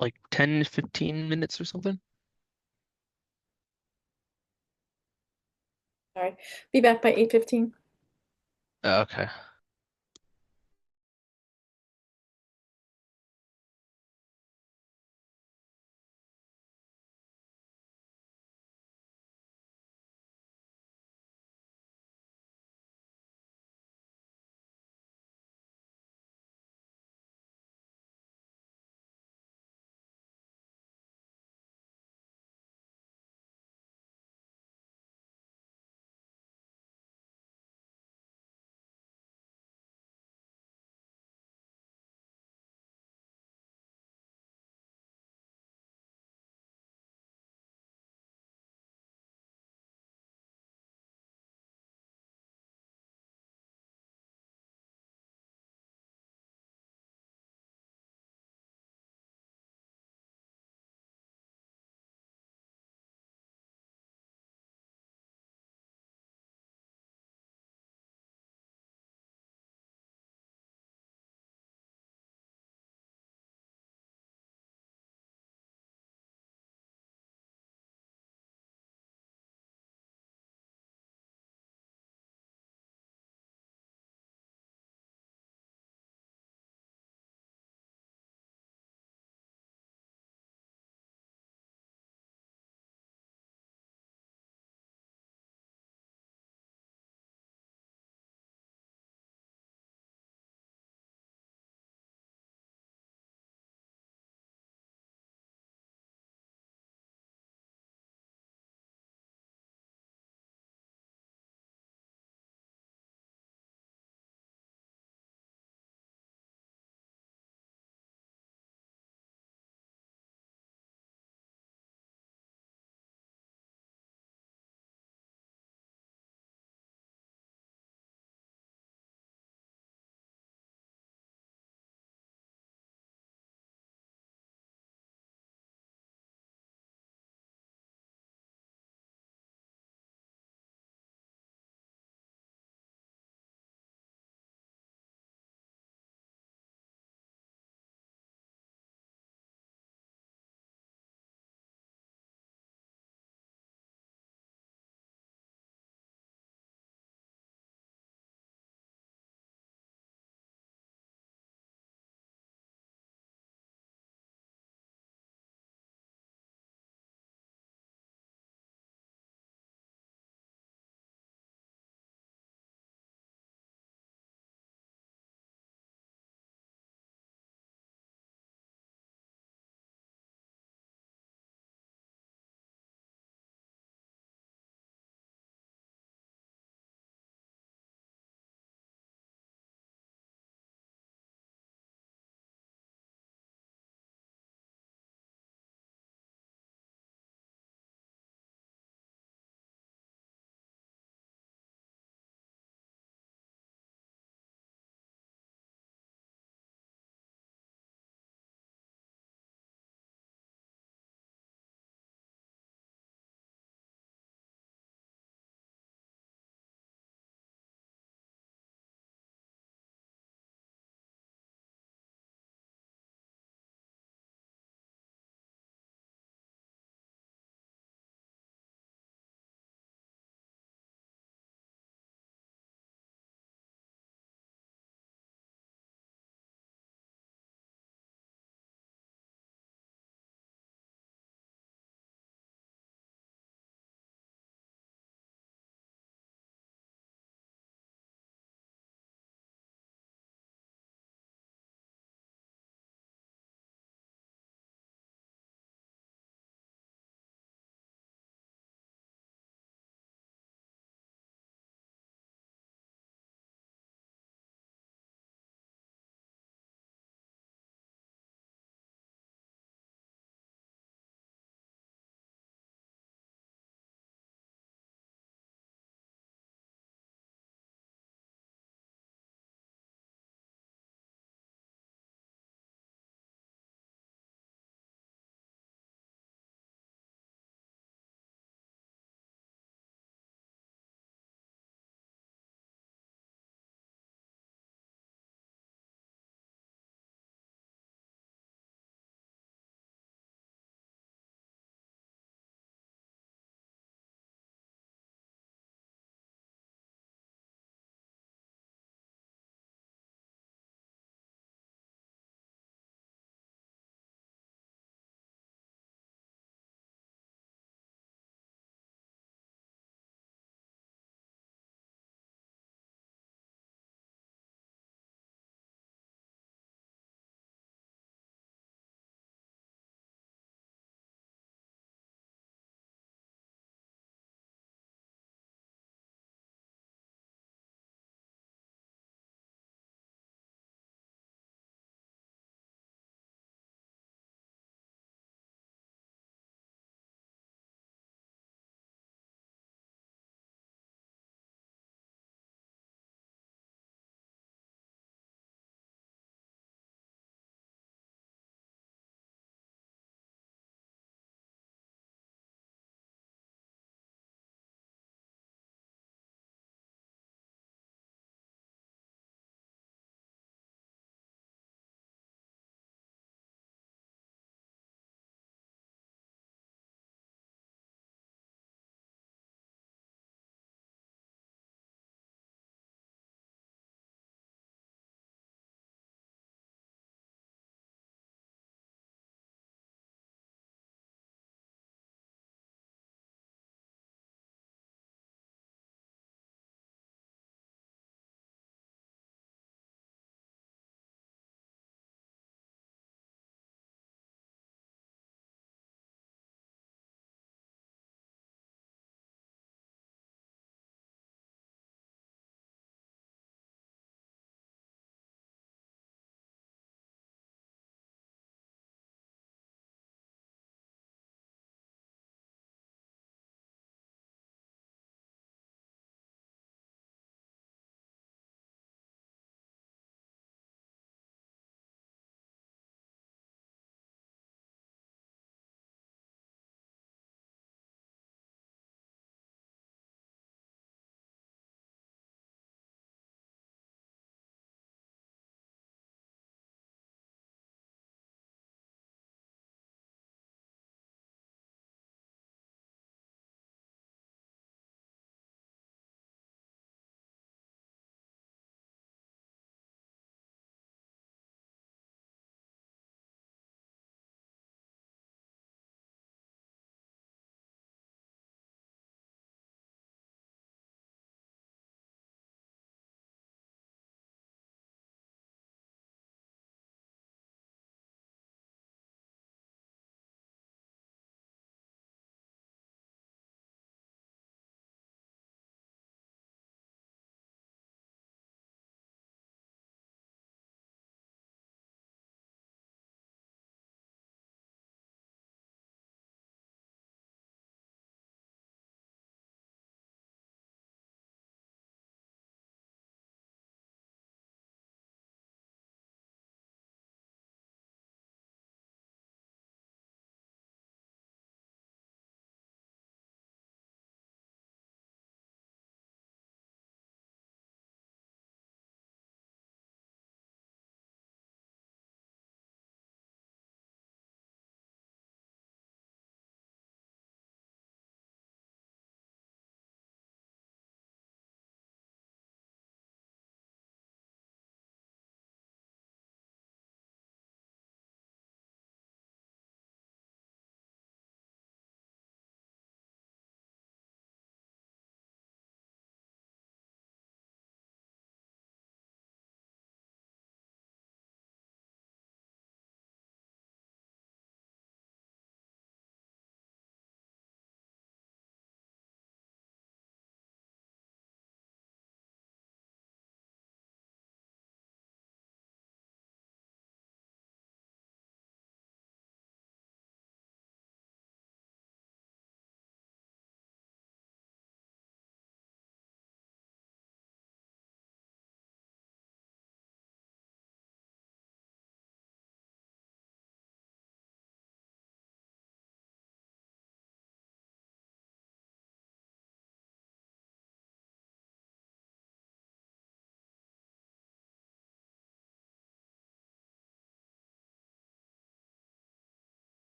Like 10, 15 minutes or something? Sorry. Be back by 8:15. Okay.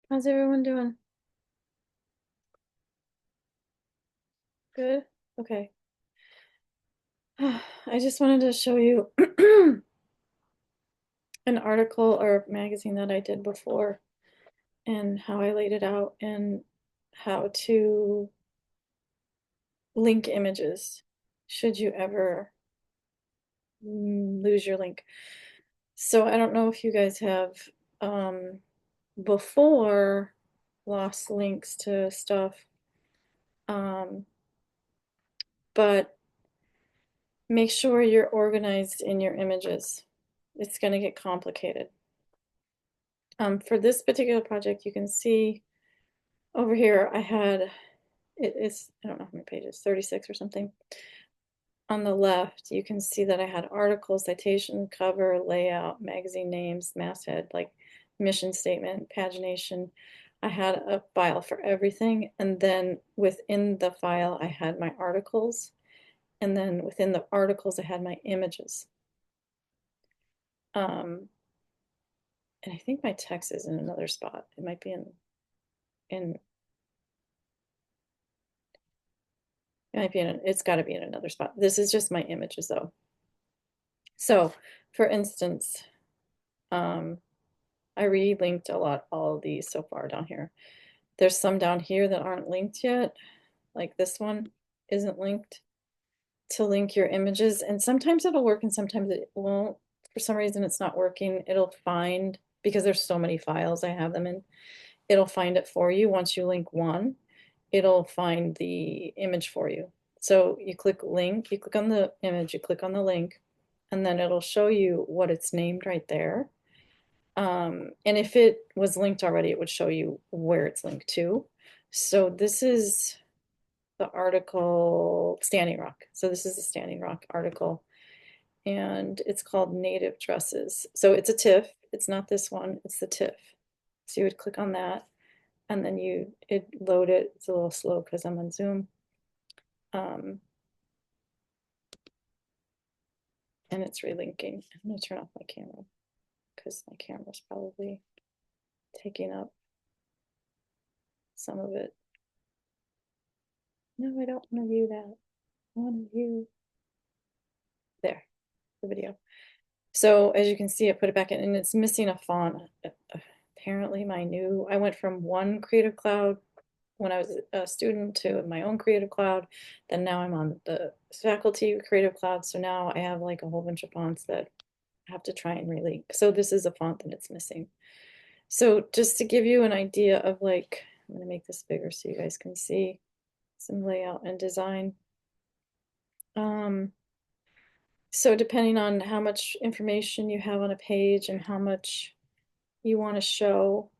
How's everyone doing? Good? Okay. I just wanted to show you an article or magazine that I did before and how I laid it out and how to link images should you ever lose your link. So I don't know if you guys have before lost links to stuff, but make sure you're organized in your images. It's going to get complicated. For this particular project, you can see over here I had, it's, I don't know how many pages, 36 or something. On the left, you can see that I had article, citation, cover, layout, magazine names, masthead, like mission statement, pagination. I had a file for everything, and then within the file, I had my articles, and then within the articles, I had my images. And I think my text is in another spot. It might be in it might be in, it's got to be in another spot. This is just my images though. So for instance, I relinked all of these so far down here. There's some down here that aren't linked yet. Like this one isn't linked to link your images. And sometimes it'll work and sometimes it won't. For some reason it's not working. It'll find, because there's so many files I have them in, it'll find it for you. Once you link one, it'll find the image for you. So you click link, you click on the image, you click on the link, and then it'll show you what it's named right there. And if it was linked already, it would show you where it's linked to. So this is the article Standing Rock. So this is the Standing Rock article, and it's called Native Dresses. So it's a TIFF. It's not this one, it's the TIFF. So you would click on that, and then it load it. It's a little slow because I'm on Zoom. And it's relinking. I'm gonna turn off my camera because my camera's probably taking up some of it. No, I don't want to view that. I want to view there, the video. So as you can see, I put it back in and it's missing a font. Apparently I went from one Creative Cloud when I was a student to my own Creative Cloud. Then now I'm on the faculty Creative Cloud. So now I have like a whole bunch of fonts that I have to try and relink. So this is a font that it's missing. So just to give you an idea of like, I'm gonna make this bigger so you guys can see some layout and design. So depending on how much information you have on a page and how much you want to show,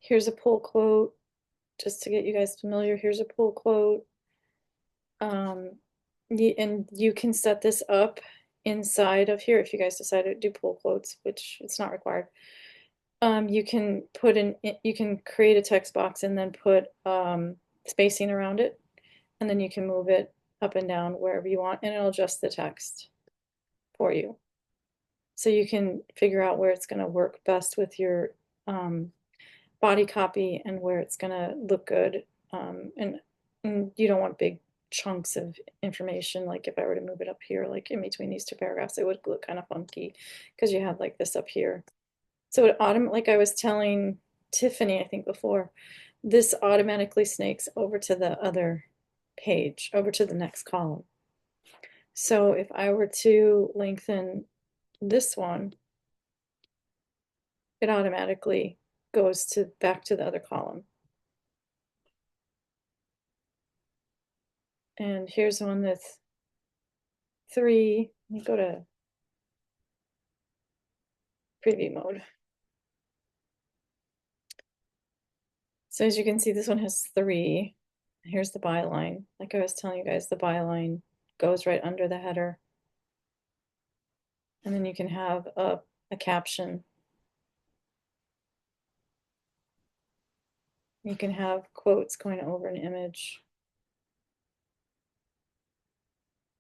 here's a pull quote, just to get you guys familiar. Here's a pull quote. And you can set this up inside of here if you guys decide to do pull quotes, which it's not required. You can create a text box and then put spacing around it, and then you can move it up and down wherever you want, and it'll adjust the text for you. So you can figure out where it's going to work best with your body copy and where it's going to look good. And you don't want big chunks of information. Like if I were to move it up here, like in between these two paragraphs, it would look kind of funky because you have like this up here. So it like I was telling Tiffany, I think before, this automatically snakes over to the other page, over to the next column. So if I were to lengthen this one, it automatically goes back to the other column. And here's one that's 3. Let me go to preview mode. So as you can see, this one has 3. Here's the byline. Like I was telling you guys, the byline goes right under the header. And then you can have a caption. You can have quotes going over an image.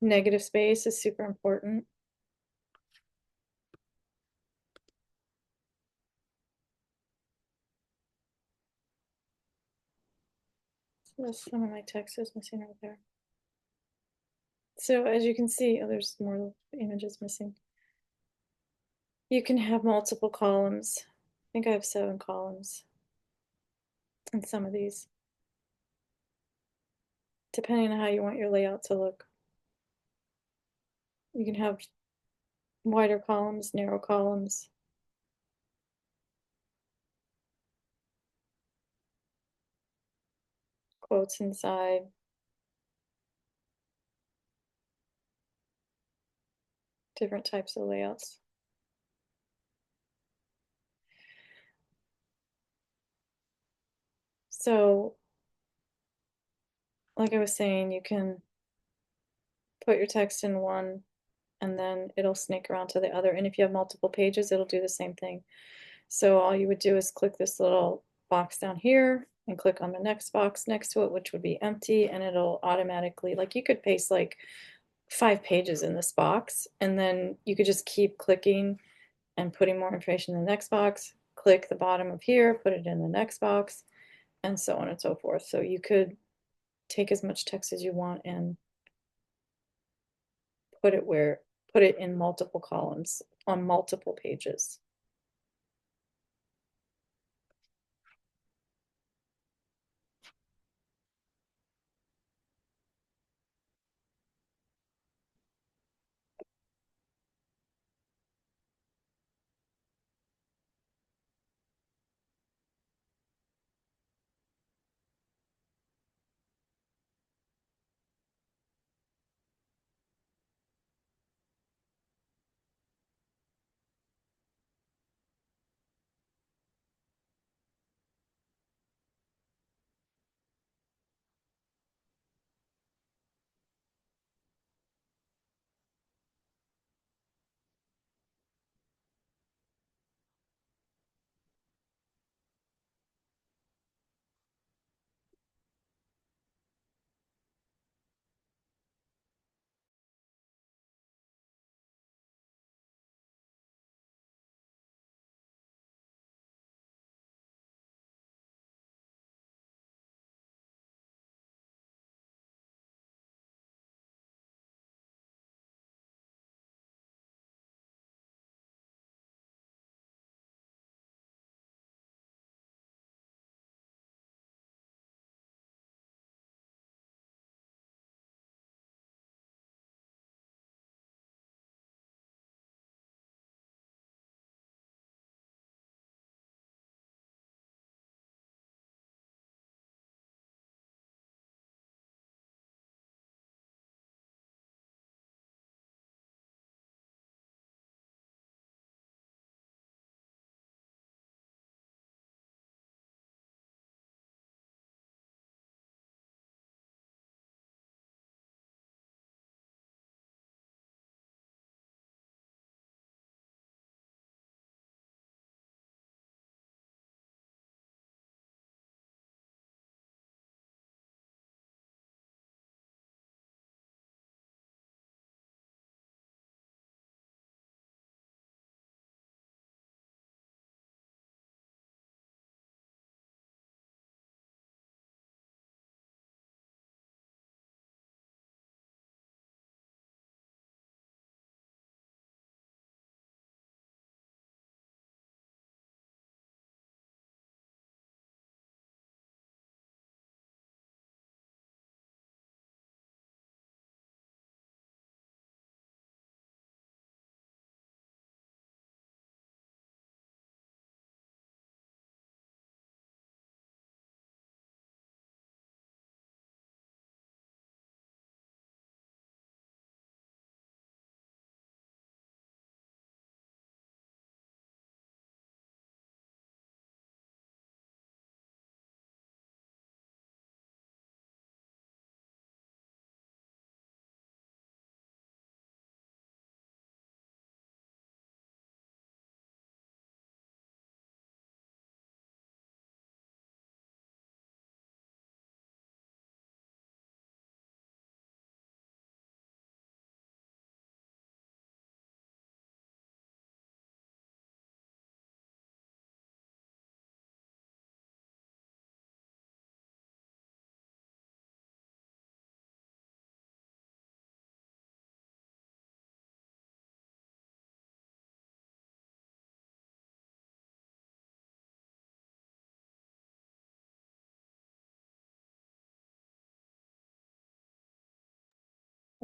Negative space is super important. Some of my text is missing right there. So as you can see, oh, there's more images missing. You can have multiple columns. I think I have 7 columns in some of these, depending on how you want your layout to look. You can have wider columns, narrow columns. Quotes inside. Different types of layouts. So, like I was saying, you can put your text in one and then it'll snake around to the other. And if you have multiple pages, it'll do the same thing. So all you would do is click this little box down here and click on the next box next to it, which would be empty, and it'll automatically, like you could paste like 5 pages in this box, and then you could just keep clicking and putting more information in the next box, click the bottom of here, put it in the next box, and so on and so forth. So you could take as much text as you want and put it in multiple columns on multiple pages.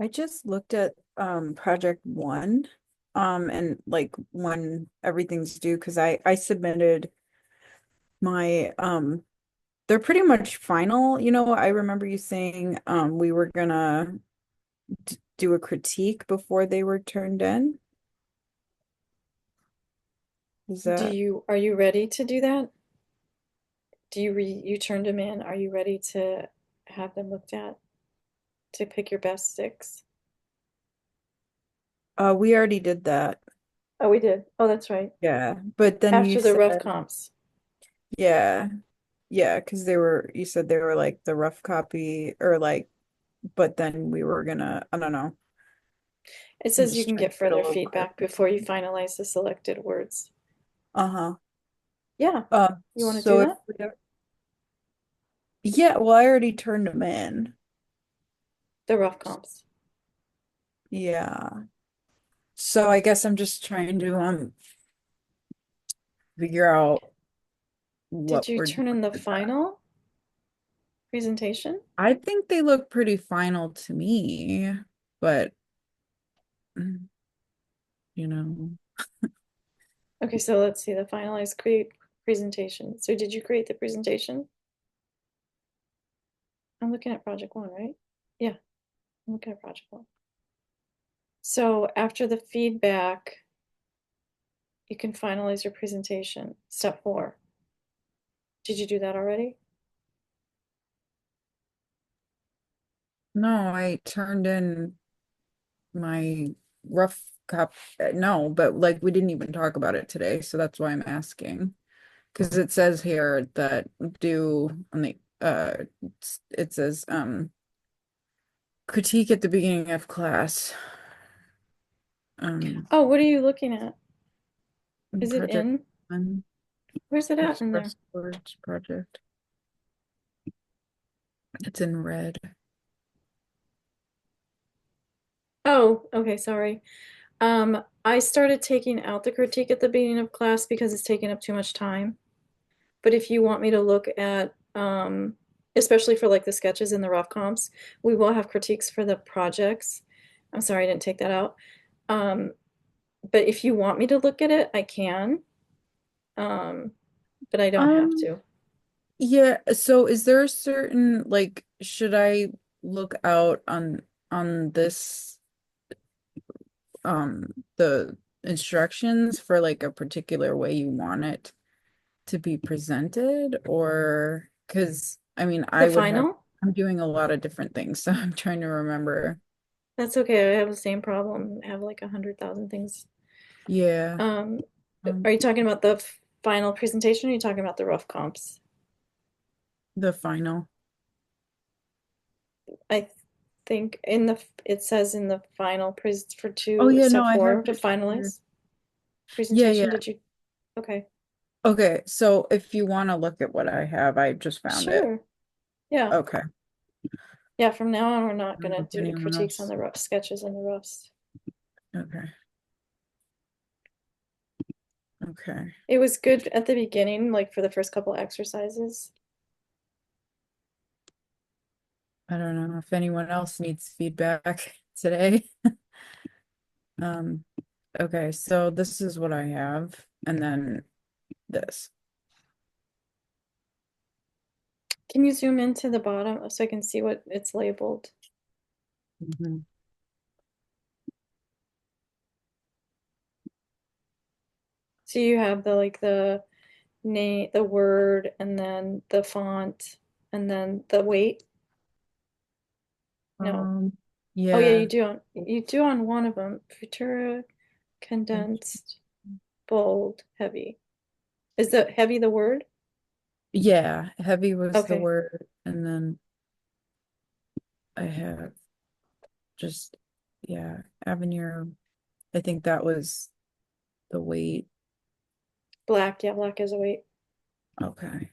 I just looked at project one and like when everything's due because I submitted my they're pretty much final. I remember you saying we were gonna do a critique before they were turned in. Is that Are you ready to do that? You turned them in. Are you ready to have them looked at to pick your best six? we already did that. Oh, we did. Oh, that's right. Yeah. But then you After the rough said comps. yeah. Yeah, because you said they were like the rough copy or like but then we were gonna I don't know. It I'm says you just can trying to get get a further little feedback before you finalize the selected words. Uh-huh. Yeah. You want to do So if that? yeah, well, I already turned them in. The rough comps. Yeah. So I guess I'm just trying to figure out Did what you we're turn doing in the with that. final presentation? I think they look pretty final to me, but mm, you know, Okay, so let's see the finalized create presentation. So did you create the presentation? I'm looking at project one, right? Yeah, I'm looking at project one. So after the feedback, you can finalize your presentation. Step 4. Did you do that already? no, I turned in my rough cop. No, but like we didn't even talk about it today, so that's why I'm asking. Because it says here that due on the it says critique at the beginning of class. Um, Oh, what are you looking at? Is it project in? one, Where's it at in there? express words project. It's in red. Oh, okay, sorry. I started taking out the critique at the beginning of class because it's taking up too much time. But if you want me to look at, especially for like the sketches and the rough comps, we will have critiques for the projects. I'm sorry, I didn't take that out. Um, but if you want me to look at it, I can. Um, but I don't have Um, to. yeah, so is there a certain like should I look out on this the instructions for like a particular way you want it to be presented or because I mean The I'm final? doing a lot of different things, so I'm trying to remember. That's okay. I have the same problem. I have like 100,000 things. Yeah. Um, Um, are you talking about the final presentation or are you talking about the rough comps? the final. I think it says in the final pres for Oh two yeah, no, step I have 4 to it here. finalize Yeah, presentation. yeah. Did you? Okay, Okay, so if you want to look at what I have, I just found it. sure. Yeah, Okay. yeah. From now on, we're not I don't know gonna if do the anyone critiques on else. the rough sketches and the roughs. Okay. Okay. It was good at the beginning, like for the first couple exercises. I don't know if anyone else needs feedback today. Um, okay, so this is what I have, and then this. Can you zoom into the bottom so I can see what it's labeled? Mhm. So you have the like the name, the word, and then the font, and then the weight. No. Um, Oh yeah, yeah, you do on one of them. Futura, condensed, bold, heavy. Is the heavy the word? yeah, heavy was the Okay. word, and then I have just yeah, Avenir. I think that was the weight. Black, yeah, black is a weight. Okay.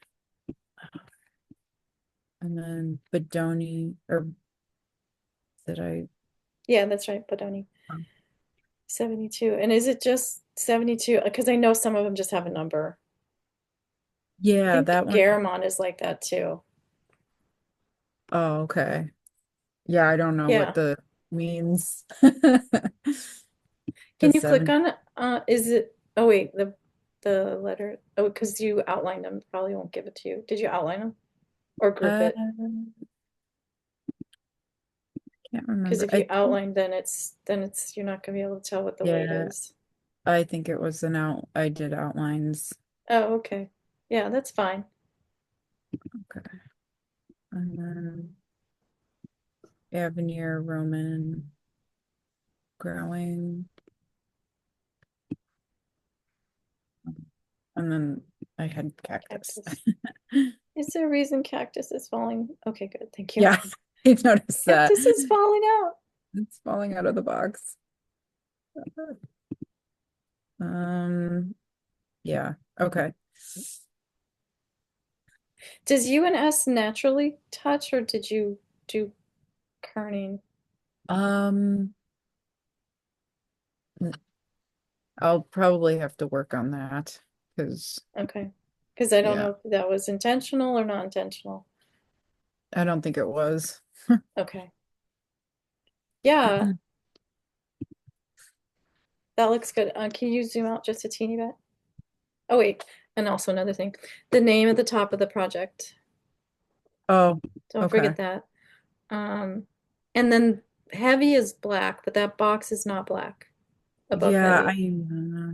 And then Bodoni or did I Yeah, that's right, Bodoni. um, 72. And is it just 72? Because I know some of them just have a number. I yeah, think that one. Garamond is like that too. Oh, okay. Yeah, I don't know what Yeah. the means. Can The you click seven, on it? Is it, oh wait, the letter, oh, because you outlined them, probably won't give it to you. Did you outline them? Or group uh, it? can't Because remember. if you outline, then it's you're not gonna be able to tell what the weight Yeah, is. I think it was I did outlines. Oh, okay. Yeah, that's fine. Okay. And then Avenir, Roman, growing. And then I had cactus. Cactus. Is there a reason cactus is falling? Okay, good. Thank you. Yeah, I noticed that. Cactus is falling out. It's falling out of the box. Yeah, okay. Does UNS naturally touch or did you do kerning? Um, I'll probably have to work on that because Okay. Because I don't yeah, know if that was intentional or not intentional. I don't think it was. Okay. Yeah, that looks good. Can you zoom out just a teeny bit? Oh, wait. And also another thing, the name at the top of the project. Oh, Don't okay. forget that. And then heavy is black, but that box is not black above Yeah, heavy. I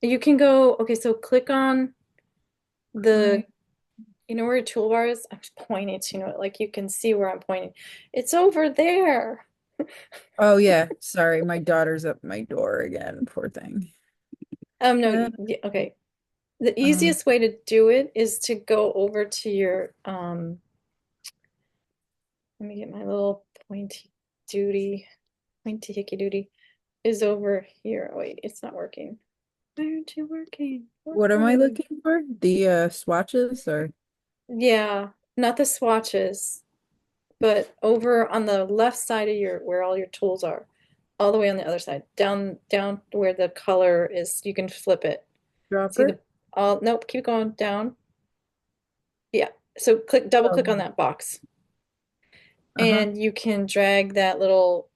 You can go, okay, so click on the, click. you know where your toolbar is? I'm just pointing to, like you can see where I'm pointing. It's over there. Oh yeah, sorry, my daughter's at my door again. Poor thing. No, Uh, okay. The um, easiest way to do it is to go over to your, let me get my little pointy hickey duty is over here. Oh, wait, it's not working. Why aren't you working? Work what am I already. looking for? The swatches or Yeah, not the swatches, but over on the left side of your where all your tools are, all the way on the other side, down where the color is, you can flip it. See dropper? the all nope, keep going down. Yeah. So double Oh, click on that box uh-huh. and you can drag that little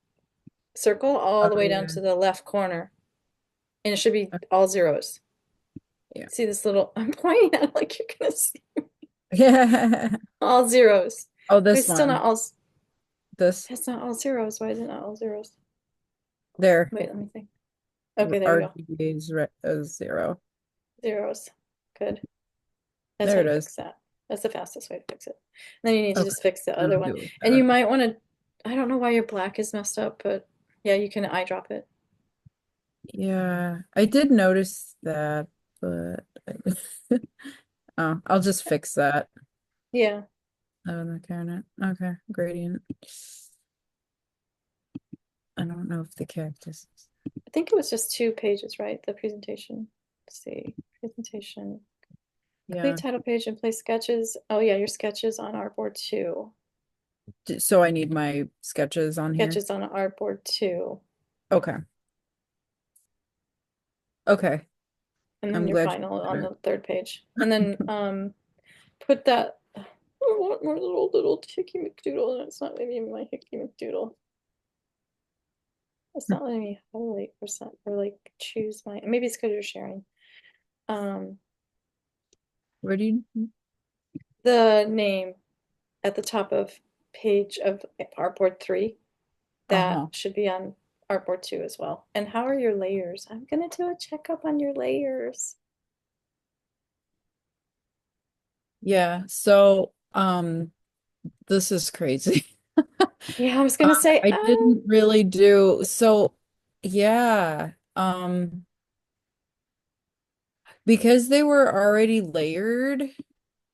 circle all Oh the way down yeah. to the left corner. And it should be all zeros. Yeah. See this little, I'm pointing at it like you're gonna see Yeah. all zeros. Oh, But this it's still not one. all, This that's not all zeros. Why is it not all zeros? there. Wait, let me think. Okay, there we go. RGB is 0. Zeros. Good. That's how There it you is. fix that. That's the fastest way to fix it. And then you need to Okay. just fix the I'll other one. do it with And you that. might want to, I don't know why your black is messed up, but yeah, you can eyedrop it. Yeah, I did notice that, but oh, I'll just fix that. Yeah. Oh, the carrot. Okay, gradient. I don't know if the cactus. I think it was just 2 pages, right? The presentation. Let's see. Presentation. Complete Yeah. title page and place sketches. Oh yeah, your sketches on artboard 2. So I need my sketches on here. Sketches on artboard 2. Okay. Okay. And then I'm your glad final you on did the 3rd page. And then put that, I want more little Hickey McDoodle, and it's not letting me my Hickey McDoodle. It's it. not letting me highlight or like choose my, maybe it's because you're sharing. Um, Where do you? the name at the top of page of artboard 3, that Uh-huh. should be on artboard 2 as well. And how are your layers? I'm gonna do a checkup on your layers. Yeah. So, this is crazy. Yeah, I was gonna say, I didn't really do so. Yeah. Because they were already layered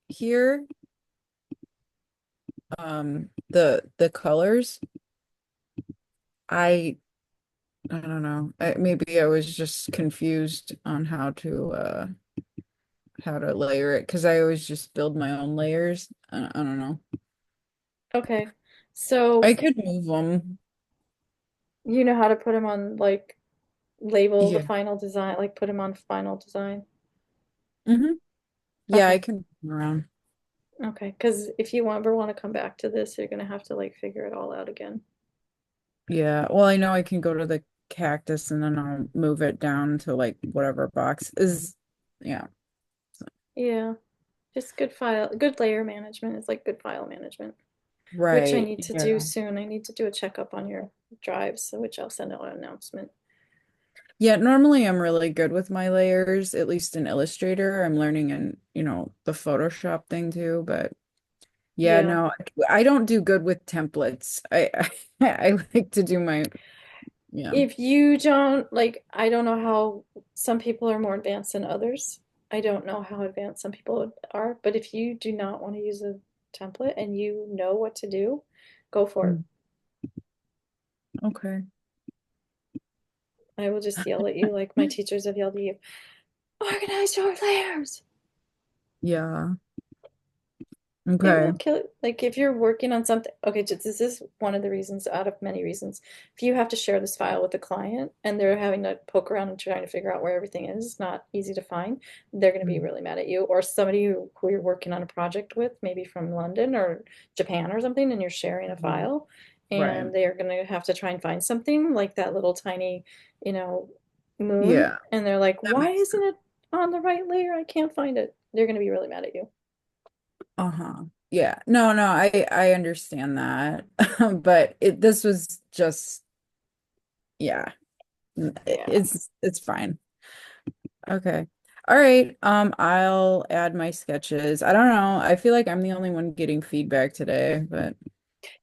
here, the colors, I I don't know. Maybe I was just confused on how to layer it because I always just build my own layers. I don't know. okay. So I could move them. you know how to put them on like label the Yeah. final design, like put them on final design. Hmm. Yeah, I Okay. can move 'em around. Okay, because if you ever want to come back to this, you're gonna have to like figure it all out again. Yeah, well, I know I can go to the cactus and then I'll move it down to like whatever box is. Yeah, Yeah, just good layer management is like good file management, which I right. need to do Yeah. soon. I need to do a checkup on your drives, so which I'll send out an announcement. Yeah, normally I'm really good with my layers, at least in Illustrator. I'm learning in, the Photoshop thing too, but yeah, Yeah. no, I don't do good with templates. I like to do my, yeah. If you don't like, I don't know how some people are more advanced than others. I don't know how advanced some people are, but if you do not want to use a template and you know what to do, go for it. Mm, okay. I will just yell at you like my teachers have yelled at you. Organize your layers. Yeah. It Okay. will kill, like if you're working on something, okay, this is one of the reasons out of many reasons. If you have to share this file with a client and they're having to poke around and trying to figure out where everything is, it's not easy to find, they're going to be Mm, really mad at you. Or somebody who you're working on a project with, maybe from London or Japan or something, and you're sharing a mm, file right. and they're going to have to try and find something like that little tiny, you know, moon. Yeah, And they're like, that why makes isn't sense. it on the right layer? I can't find it. They're going to be really mad at you. Uh-huh. Yeah. No, no, I understand that. But this was just, yeah, Yeah. it's fine. Okay. All right. I'll add my sketches. I don't know. I feel like I'm the only one getting feedback today, but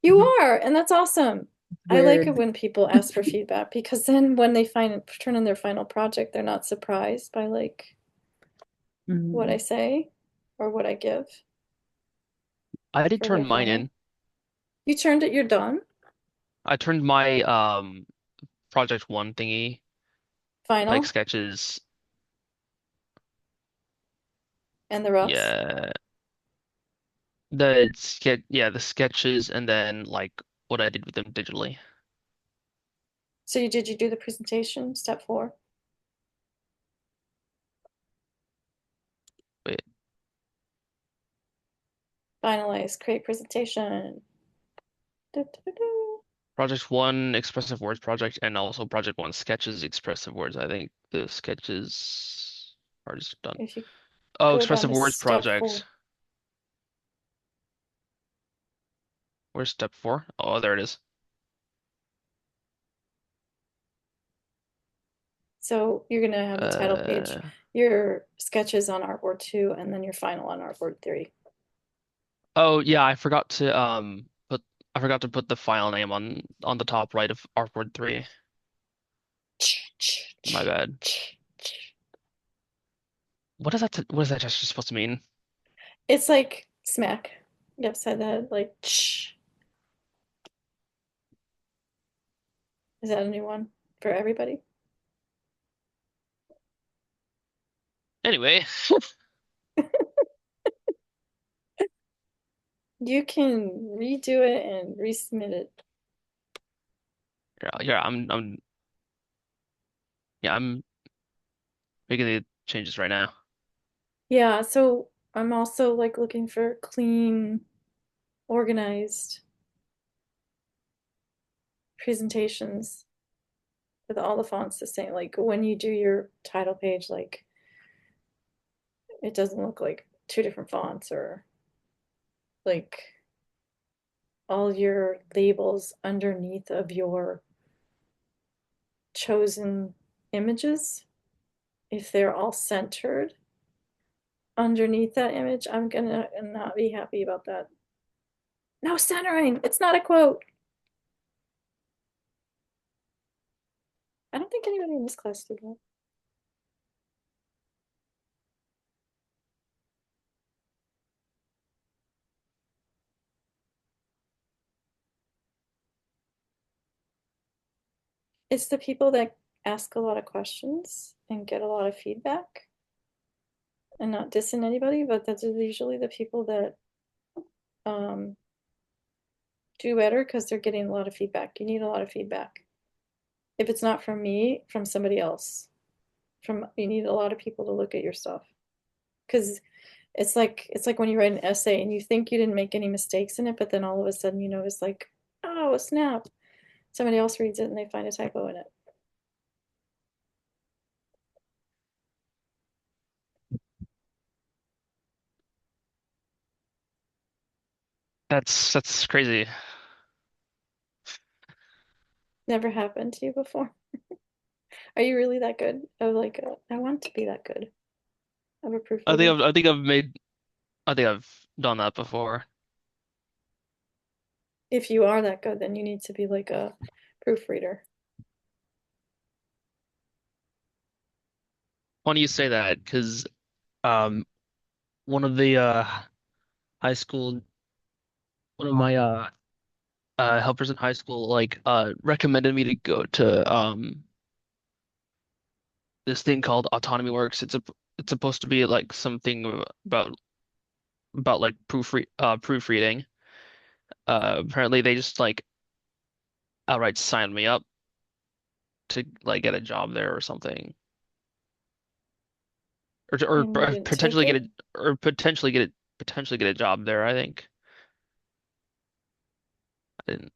You Mhm. are, and that's awesome. I like it Weird. when people ask for feedback because then when they turn in their final project, they're not surprised by like what I Mhm. say or what I give I did for their turn mine final. in. You turned it, you're done. I turned my project one thingy, like Final sketches. and the roughs. Yeah, the sketches, and then like what I did with them digitally. So you do the presentation, step 4? Wait, Finalize, create presentation. Du-du-du-du. project one expressive words project, and also project one sketches expressive words. I think the sketches are just done. If you Oh, go down expressive to words step project. 4. Where's step four? Oh, there it is. So you're gonna have the title page, Uh, your sketches on artboard 2, and then your final on artboard 3. oh yeah, I forgot to put the file name on the top right of artboard 3. My bad. What is that gesture supposed to mean? It's like smack. You upside the head, like shh. Is that a new one for everybody? Anyway, You can redo it and resubmit it. I'm making the changes right now. Yeah, so I'm also like looking for clean, organized presentations with all the fonts the same. Like when you do your title page, like it doesn't look like two different fonts or like all your labels underneath of your chosen images, if they're all centered underneath that image, I'm gonna not be happy about that. No centering. It's not a quote. I don't think anybody in this class did that. It's the people that ask a lot of questions and get a lot of feedback and not dissing anybody, but that's usually the people that um, do better because they're getting a lot of feedback. You need a lot of feedback. If it's not from me, from somebody else. You need a lot of people to look at your stuff because It's like when you write an essay and you think you didn't make any mistakes in it, but then all of a sudden you notice like, oh, snap. Somebody else reads it and they find a typo in it. That's crazy. Never happened to you before. Are you really that good? I want to be that good of a proofreader. I think I've done that before. If you are that good, then you need to be like a proofreader. Funny you say that, because um one of the high school one of my helpers in high school like recommended me to go to this thing called Autonomy Works. It's supposed to be like something about like proofreading. Apparently they just like outright signed me up to like get a job there or something. And you Or didn't take potentially get it? a or potentially get a job there, I think. I didn't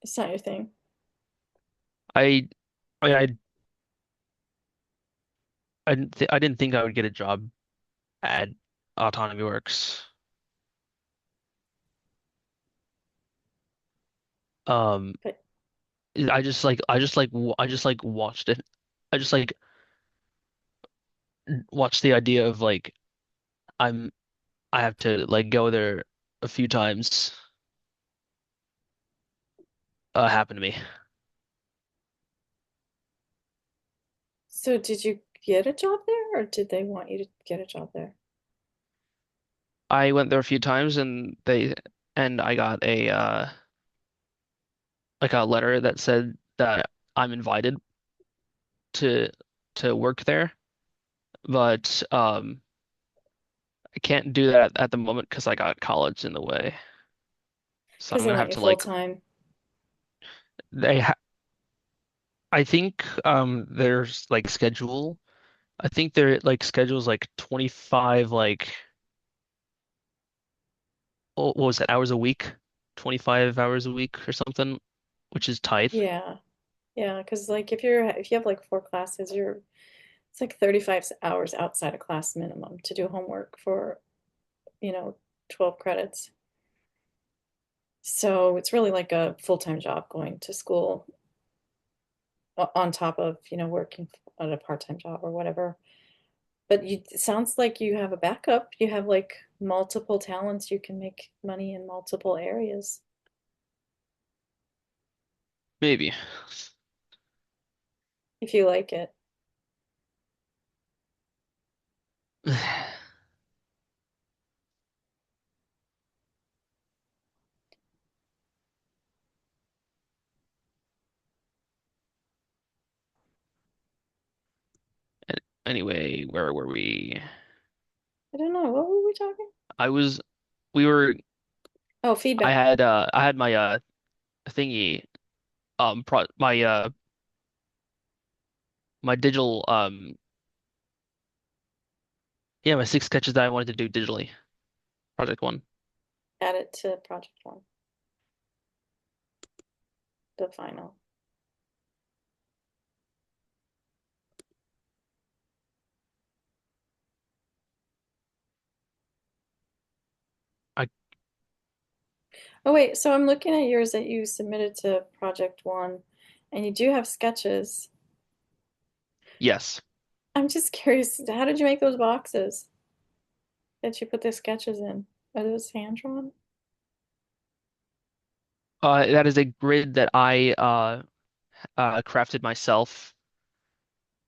It's not your thing. I I I didn't think I would get a job at Autonomy Works. Um But I just like watched it. I just like watched the idea of like I'm I have to like go there a few times happen to me. so did you get a job there or did they want you to get a job there? I went there a few times and I got a like a letter that said that I'm invited to work there, but I can't do that at the moment because I got college in the way. So Because I'm they gonna want have you to full like time. they ha I think there's like schedule. I think their like schedules like 25 like what was it, hours a week? 25 hours a week or something, which is tight. Yeah. Yeah, because like if you have like four classes, it's like 35 hours outside of class minimum to do homework for, you know, 12 credits. So it's really like a full-time job going to school on top of, working at a part-time job or whatever. But it sounds like you have a backup. You have like multiple talents. You can make money in multiple areas Maybe. if you like it. Anyway, where were we? I don't know. What were we talking? I was we were Oh, feedback. I had my thingy pro my digital yeah, my 6 sketches that I wanted to do digitally. Project one. Add it to project one, the final. I Oh, wait. So I'm looking at yours that you submitted to project one, and you do have sketches. yes. I'm just curious, how did you make those boxes that you put the sketches in? Are those hand drawn? That is a grid that I crafted myself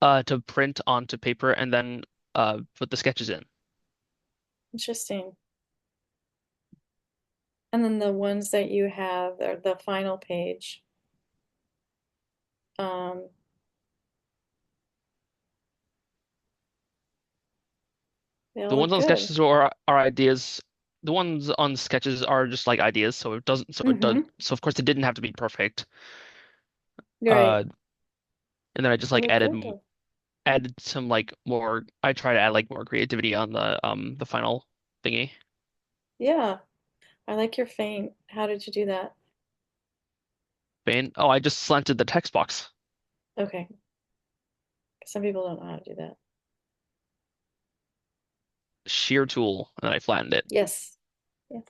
to print onto paper and then put the sketches in. Interesting. And then the ones that you have are the final page. Um, they all The ones look on good. sketches are ideas. The ones on sketches are just like ideas, so it doesn't so it does Mm-hmm. so of course it didn't have to be perfect. You're right. Uh and then I just They like look added good though. added some like more. I try to add like more creativity on the final thingy. Yeah, I like your feint. How did you do that? Bane. Oh, I just slanted the text box. Okay. Some people don't know how to do that. Shear tool, and I flattened it. Yes. Yes.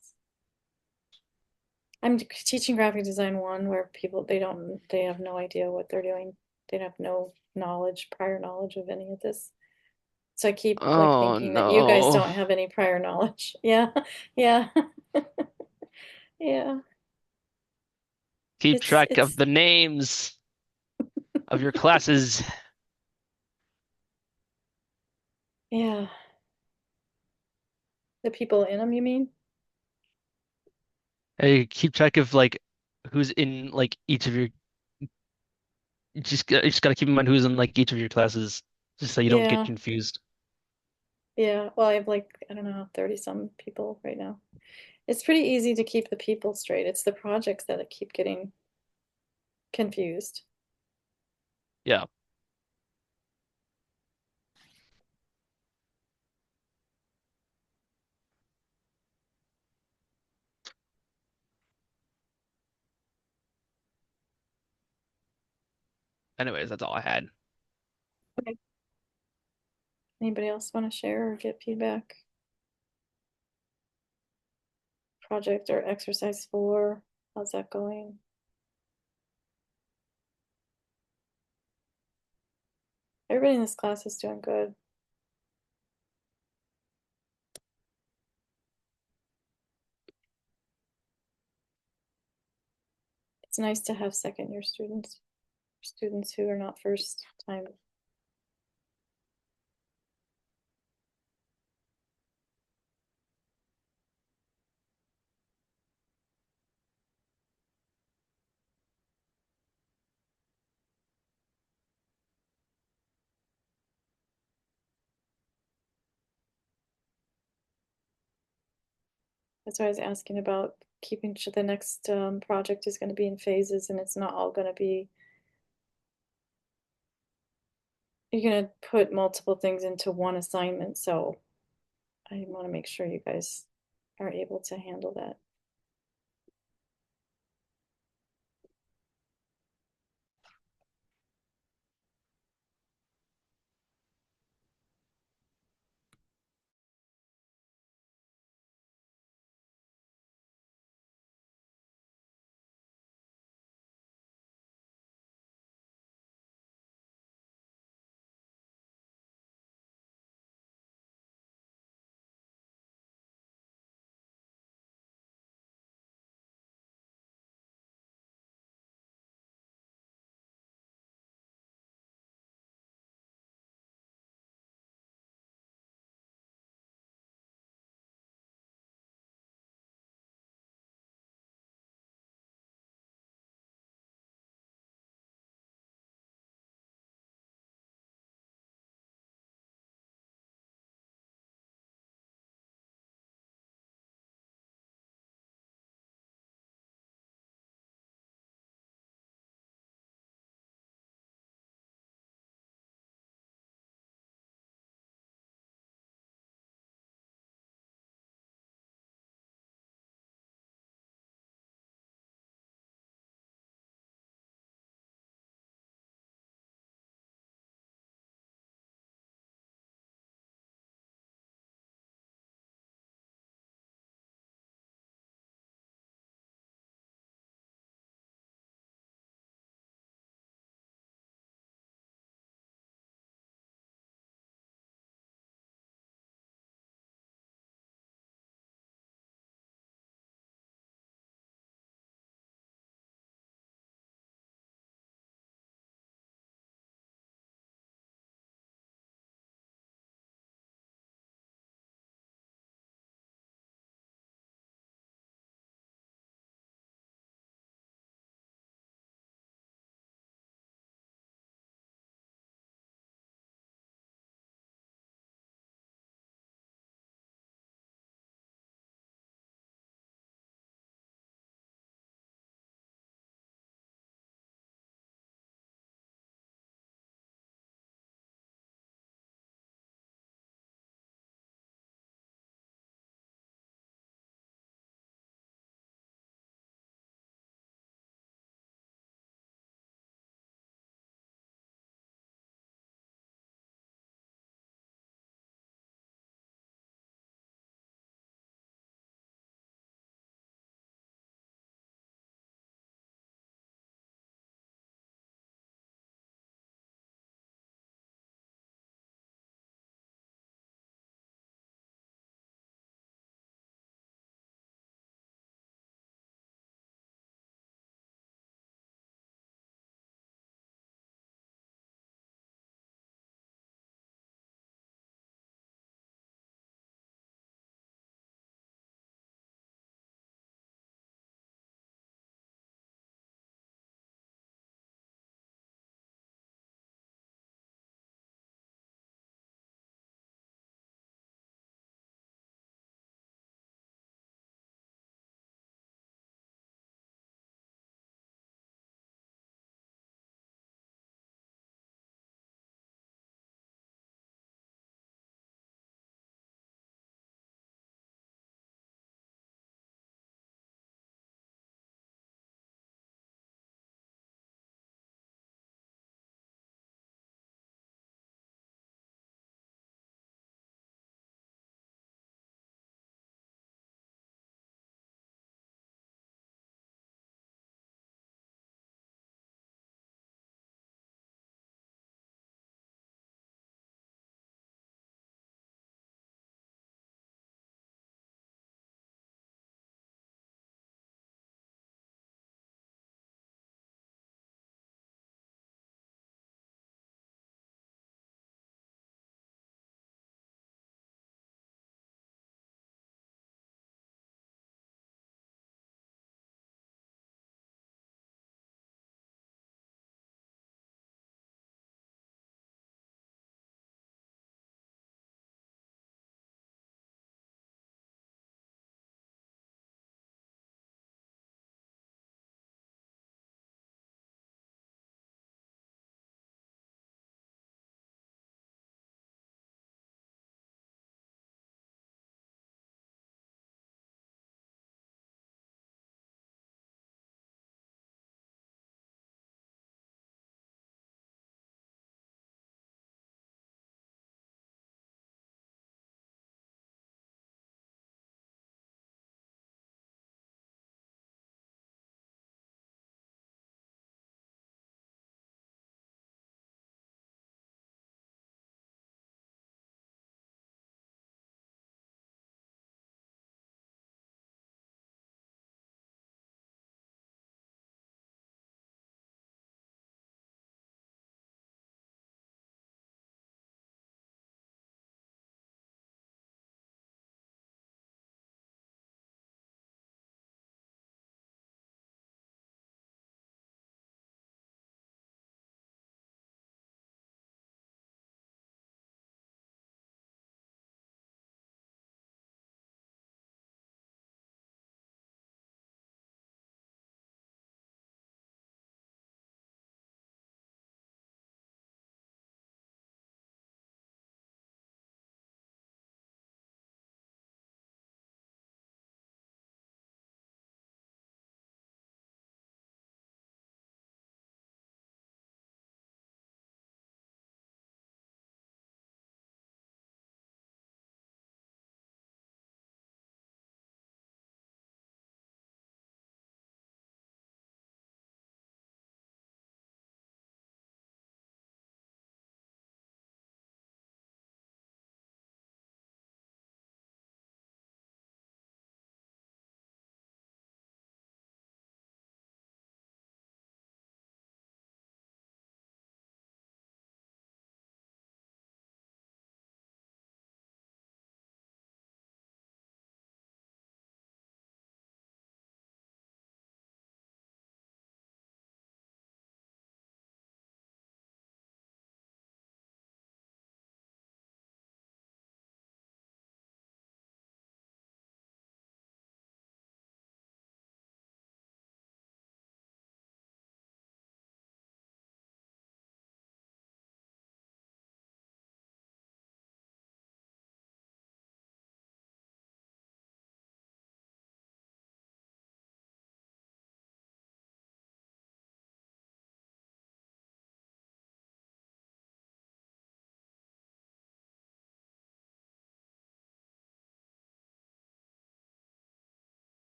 I'm teaching graphic design one where people they have no idea what they're doing. They have no knowledge, prior knowledge of any of this. So I keep like Oh thinking that you guys no. don't have any prior knowledge. Yeah. Yeah. Yeah. Keep It's track of the names of your classes. yeah. The people in them, you mean? Hey, keep track of like who's in like each of your. You just gotta keep in mind who's in like each of your classes, just so you don't get Yeah. confused. Yeah. Well, I have like, I don't know, 30 some people right now. It's pretty easy to keep the people straight. It's the projects that keep getting confused. Yeah. Anyways, that's all I had. Okay. Anybody else want to share or get feedback? Project or exercise 4, how's that going? Everybody in this class is doing good. It's nice to have second year students who are not first time. That's why I was asking about keeping the next project is going to be in phases and it's not all going to be, you're going to put multiple things into one assignment. So I want to make sure you guys are able to handle that.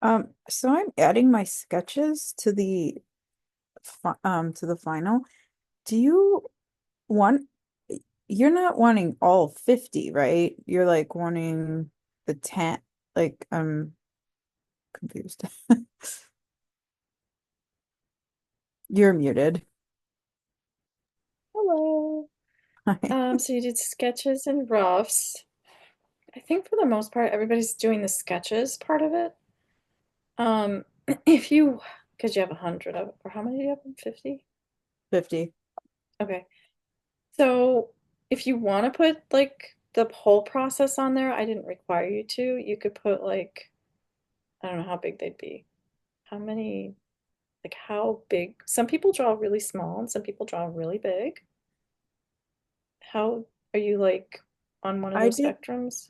So I'm adding my sketches to the final. Do you want, you're not wanting all 50, right? You're like wanting the 10, like I'm confused. You're muted. Hello. So you did sketches and roughs. I think for the most part, everybody's doing the sketches part of it. Um, if you, because you have 100 of, or how many do you have? 50? 50. Okay. So if you want to put like the whole process on there, I didn't require you to. You could put like, I don't know how big they'd be. How many, like how big? Some people draw really small and some people draw really big. How are you like on one of I those did spectrums?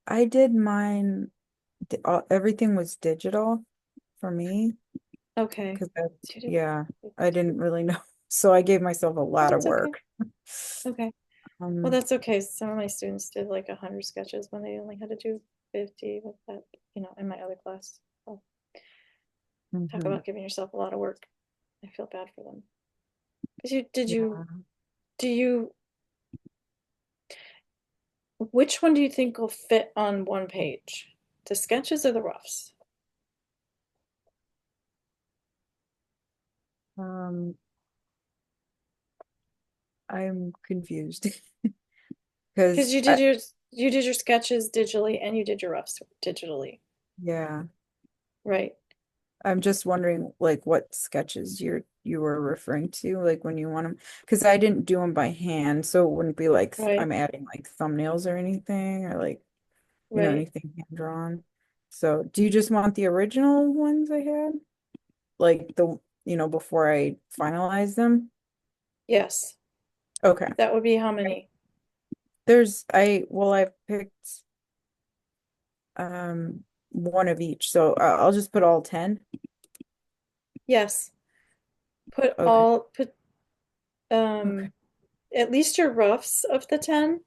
I did mine, everything was digital for me Okay. because that's, Two to- yeah, I didn't really know. So I gave myself a Oh, lot of that's okay. work. Okay. Well, Um, that's okay. Some of my students did like 100 sketches when they only had to do 50 with that, in my other class. So talk mhm, about giving yourself a lot of work. I feel bad for them. Because yeah. do you, which one do you think will fit on one page? The sketches or the roughs? Um, I'm confused Because because you did your sketches digitally and you did your roughs digitally, yeah, right? I'm just wondering like what sketches you were referring to, like when you want them, because I didn't do them by hand, so it wouldn't be like Right, I'm adding like thumbnails or anything or like right. anything hand drawn. So do you just want the original ones I had? Like before I finalize them? Yes. Okay. That would be how many? I picked one of each. So I'll just put all 10. Yes. Okay. Put Okay. um at least your roughs of the 10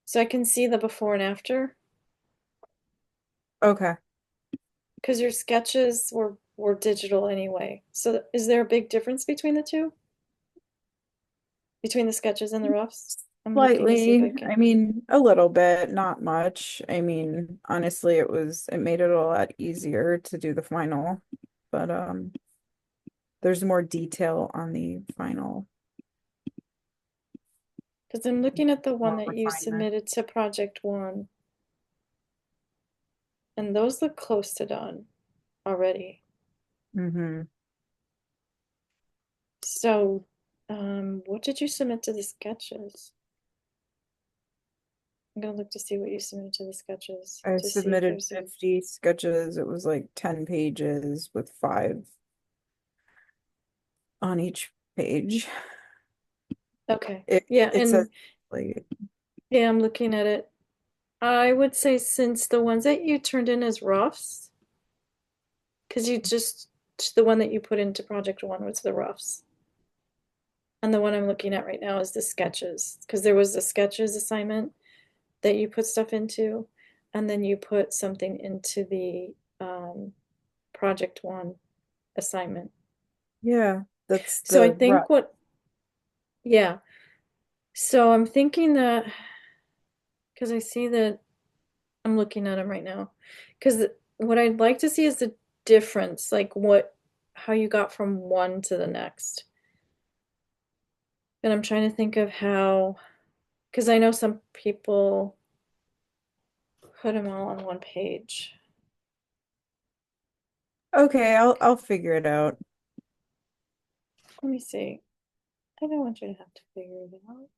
so I can see the before and after. Okay. Because your sketches were digital anyway. So is there a big difference between the two? Between the sketches and the roughs? I'm looking to see if I Slightly. can. I mean, a little bit, not much. I mean, honestly, it made it a lot easier to do the final, but there's more detail on the final, Because I'm looking at the one more that you refinement. submitted to Project One, and those look close to done already. Mm-hmm. So, what did you submit to the sketches? I'm gonna look to see what you submitted to the sketches I to see if submitted there's a. 50 sketches. It was like 10 pages with 5 on each page. Okay. It Yeah, it says and like yeah, I'm looking at it. I would say since the ones that you turned in as roughs, because you just the one that you put into Project One was the roughs. And the one I'm looking at right now is the sketches, because there was the sketches assignment that you put stuff into, and then you put something into the Project One assignment. yeah, that's So I the think rough. yeah. So I'm thinking that, because I see that I'm looking at them right now, because what I'd like to see is the difference, like how you got from one to the next. And I'm trying to think of how, because I know some people put them all on one page. Okay, I'll figure it out. Let me see. I don't want you to have to figure it out.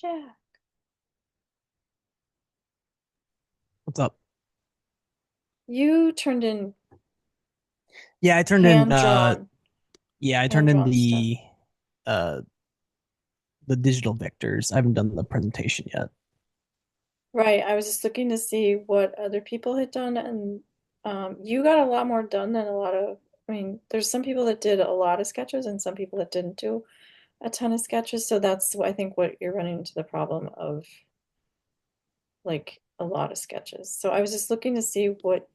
Yeah. What's up? You turned in Yeah, I turned in hand drawn, yeah, I hand turned in drawn stuff. uh the digital vectors. I haven't done the presentation yet. Right. I was just looking to see what other people had done, and you got a lot more done than a lot of. I mean, there's some people that did a lot of sketches and some people that didn't do a ton of sketches, so that's I think what you're running into the problem of like a lot of sketches. So I was just looking to see what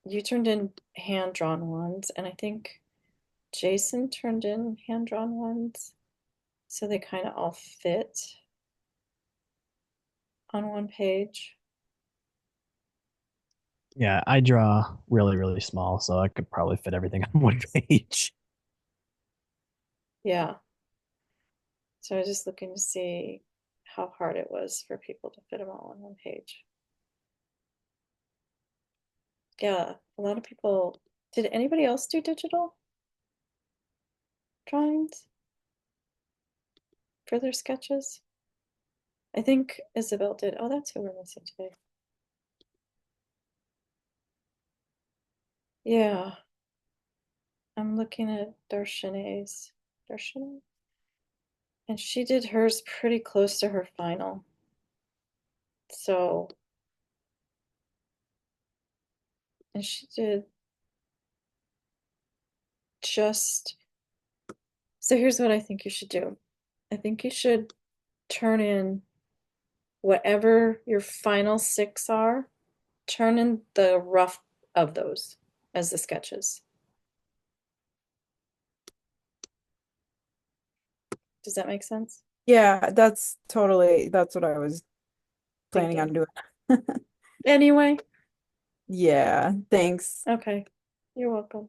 you turned in hand-drawn ones, and I think Jason turned in hand-drawn ones. So they kind of all fit on one page. Yeah, I draw really, really small, so I could probably fit everything on one page. Yeah. So I was just looking to see how hard it was for people to fit them all on one page. Yeah, a lot of people. Did anybody else do digital drawings for their sketches? I think Isabel did. Oh, that's who we're missing today. Yeah. I'm looking at Darshane's. Darshane? And she did hers pretty close to her final. So, and she did just. So here's what I think you should do. I think you should turn in whatever your final 6 are, turn in the rough of those as the sketches. Does that make sense? Yeah, that's what I was planning on Thinking. doing. Anyway, Yeah, thanks. okay. You're welcome.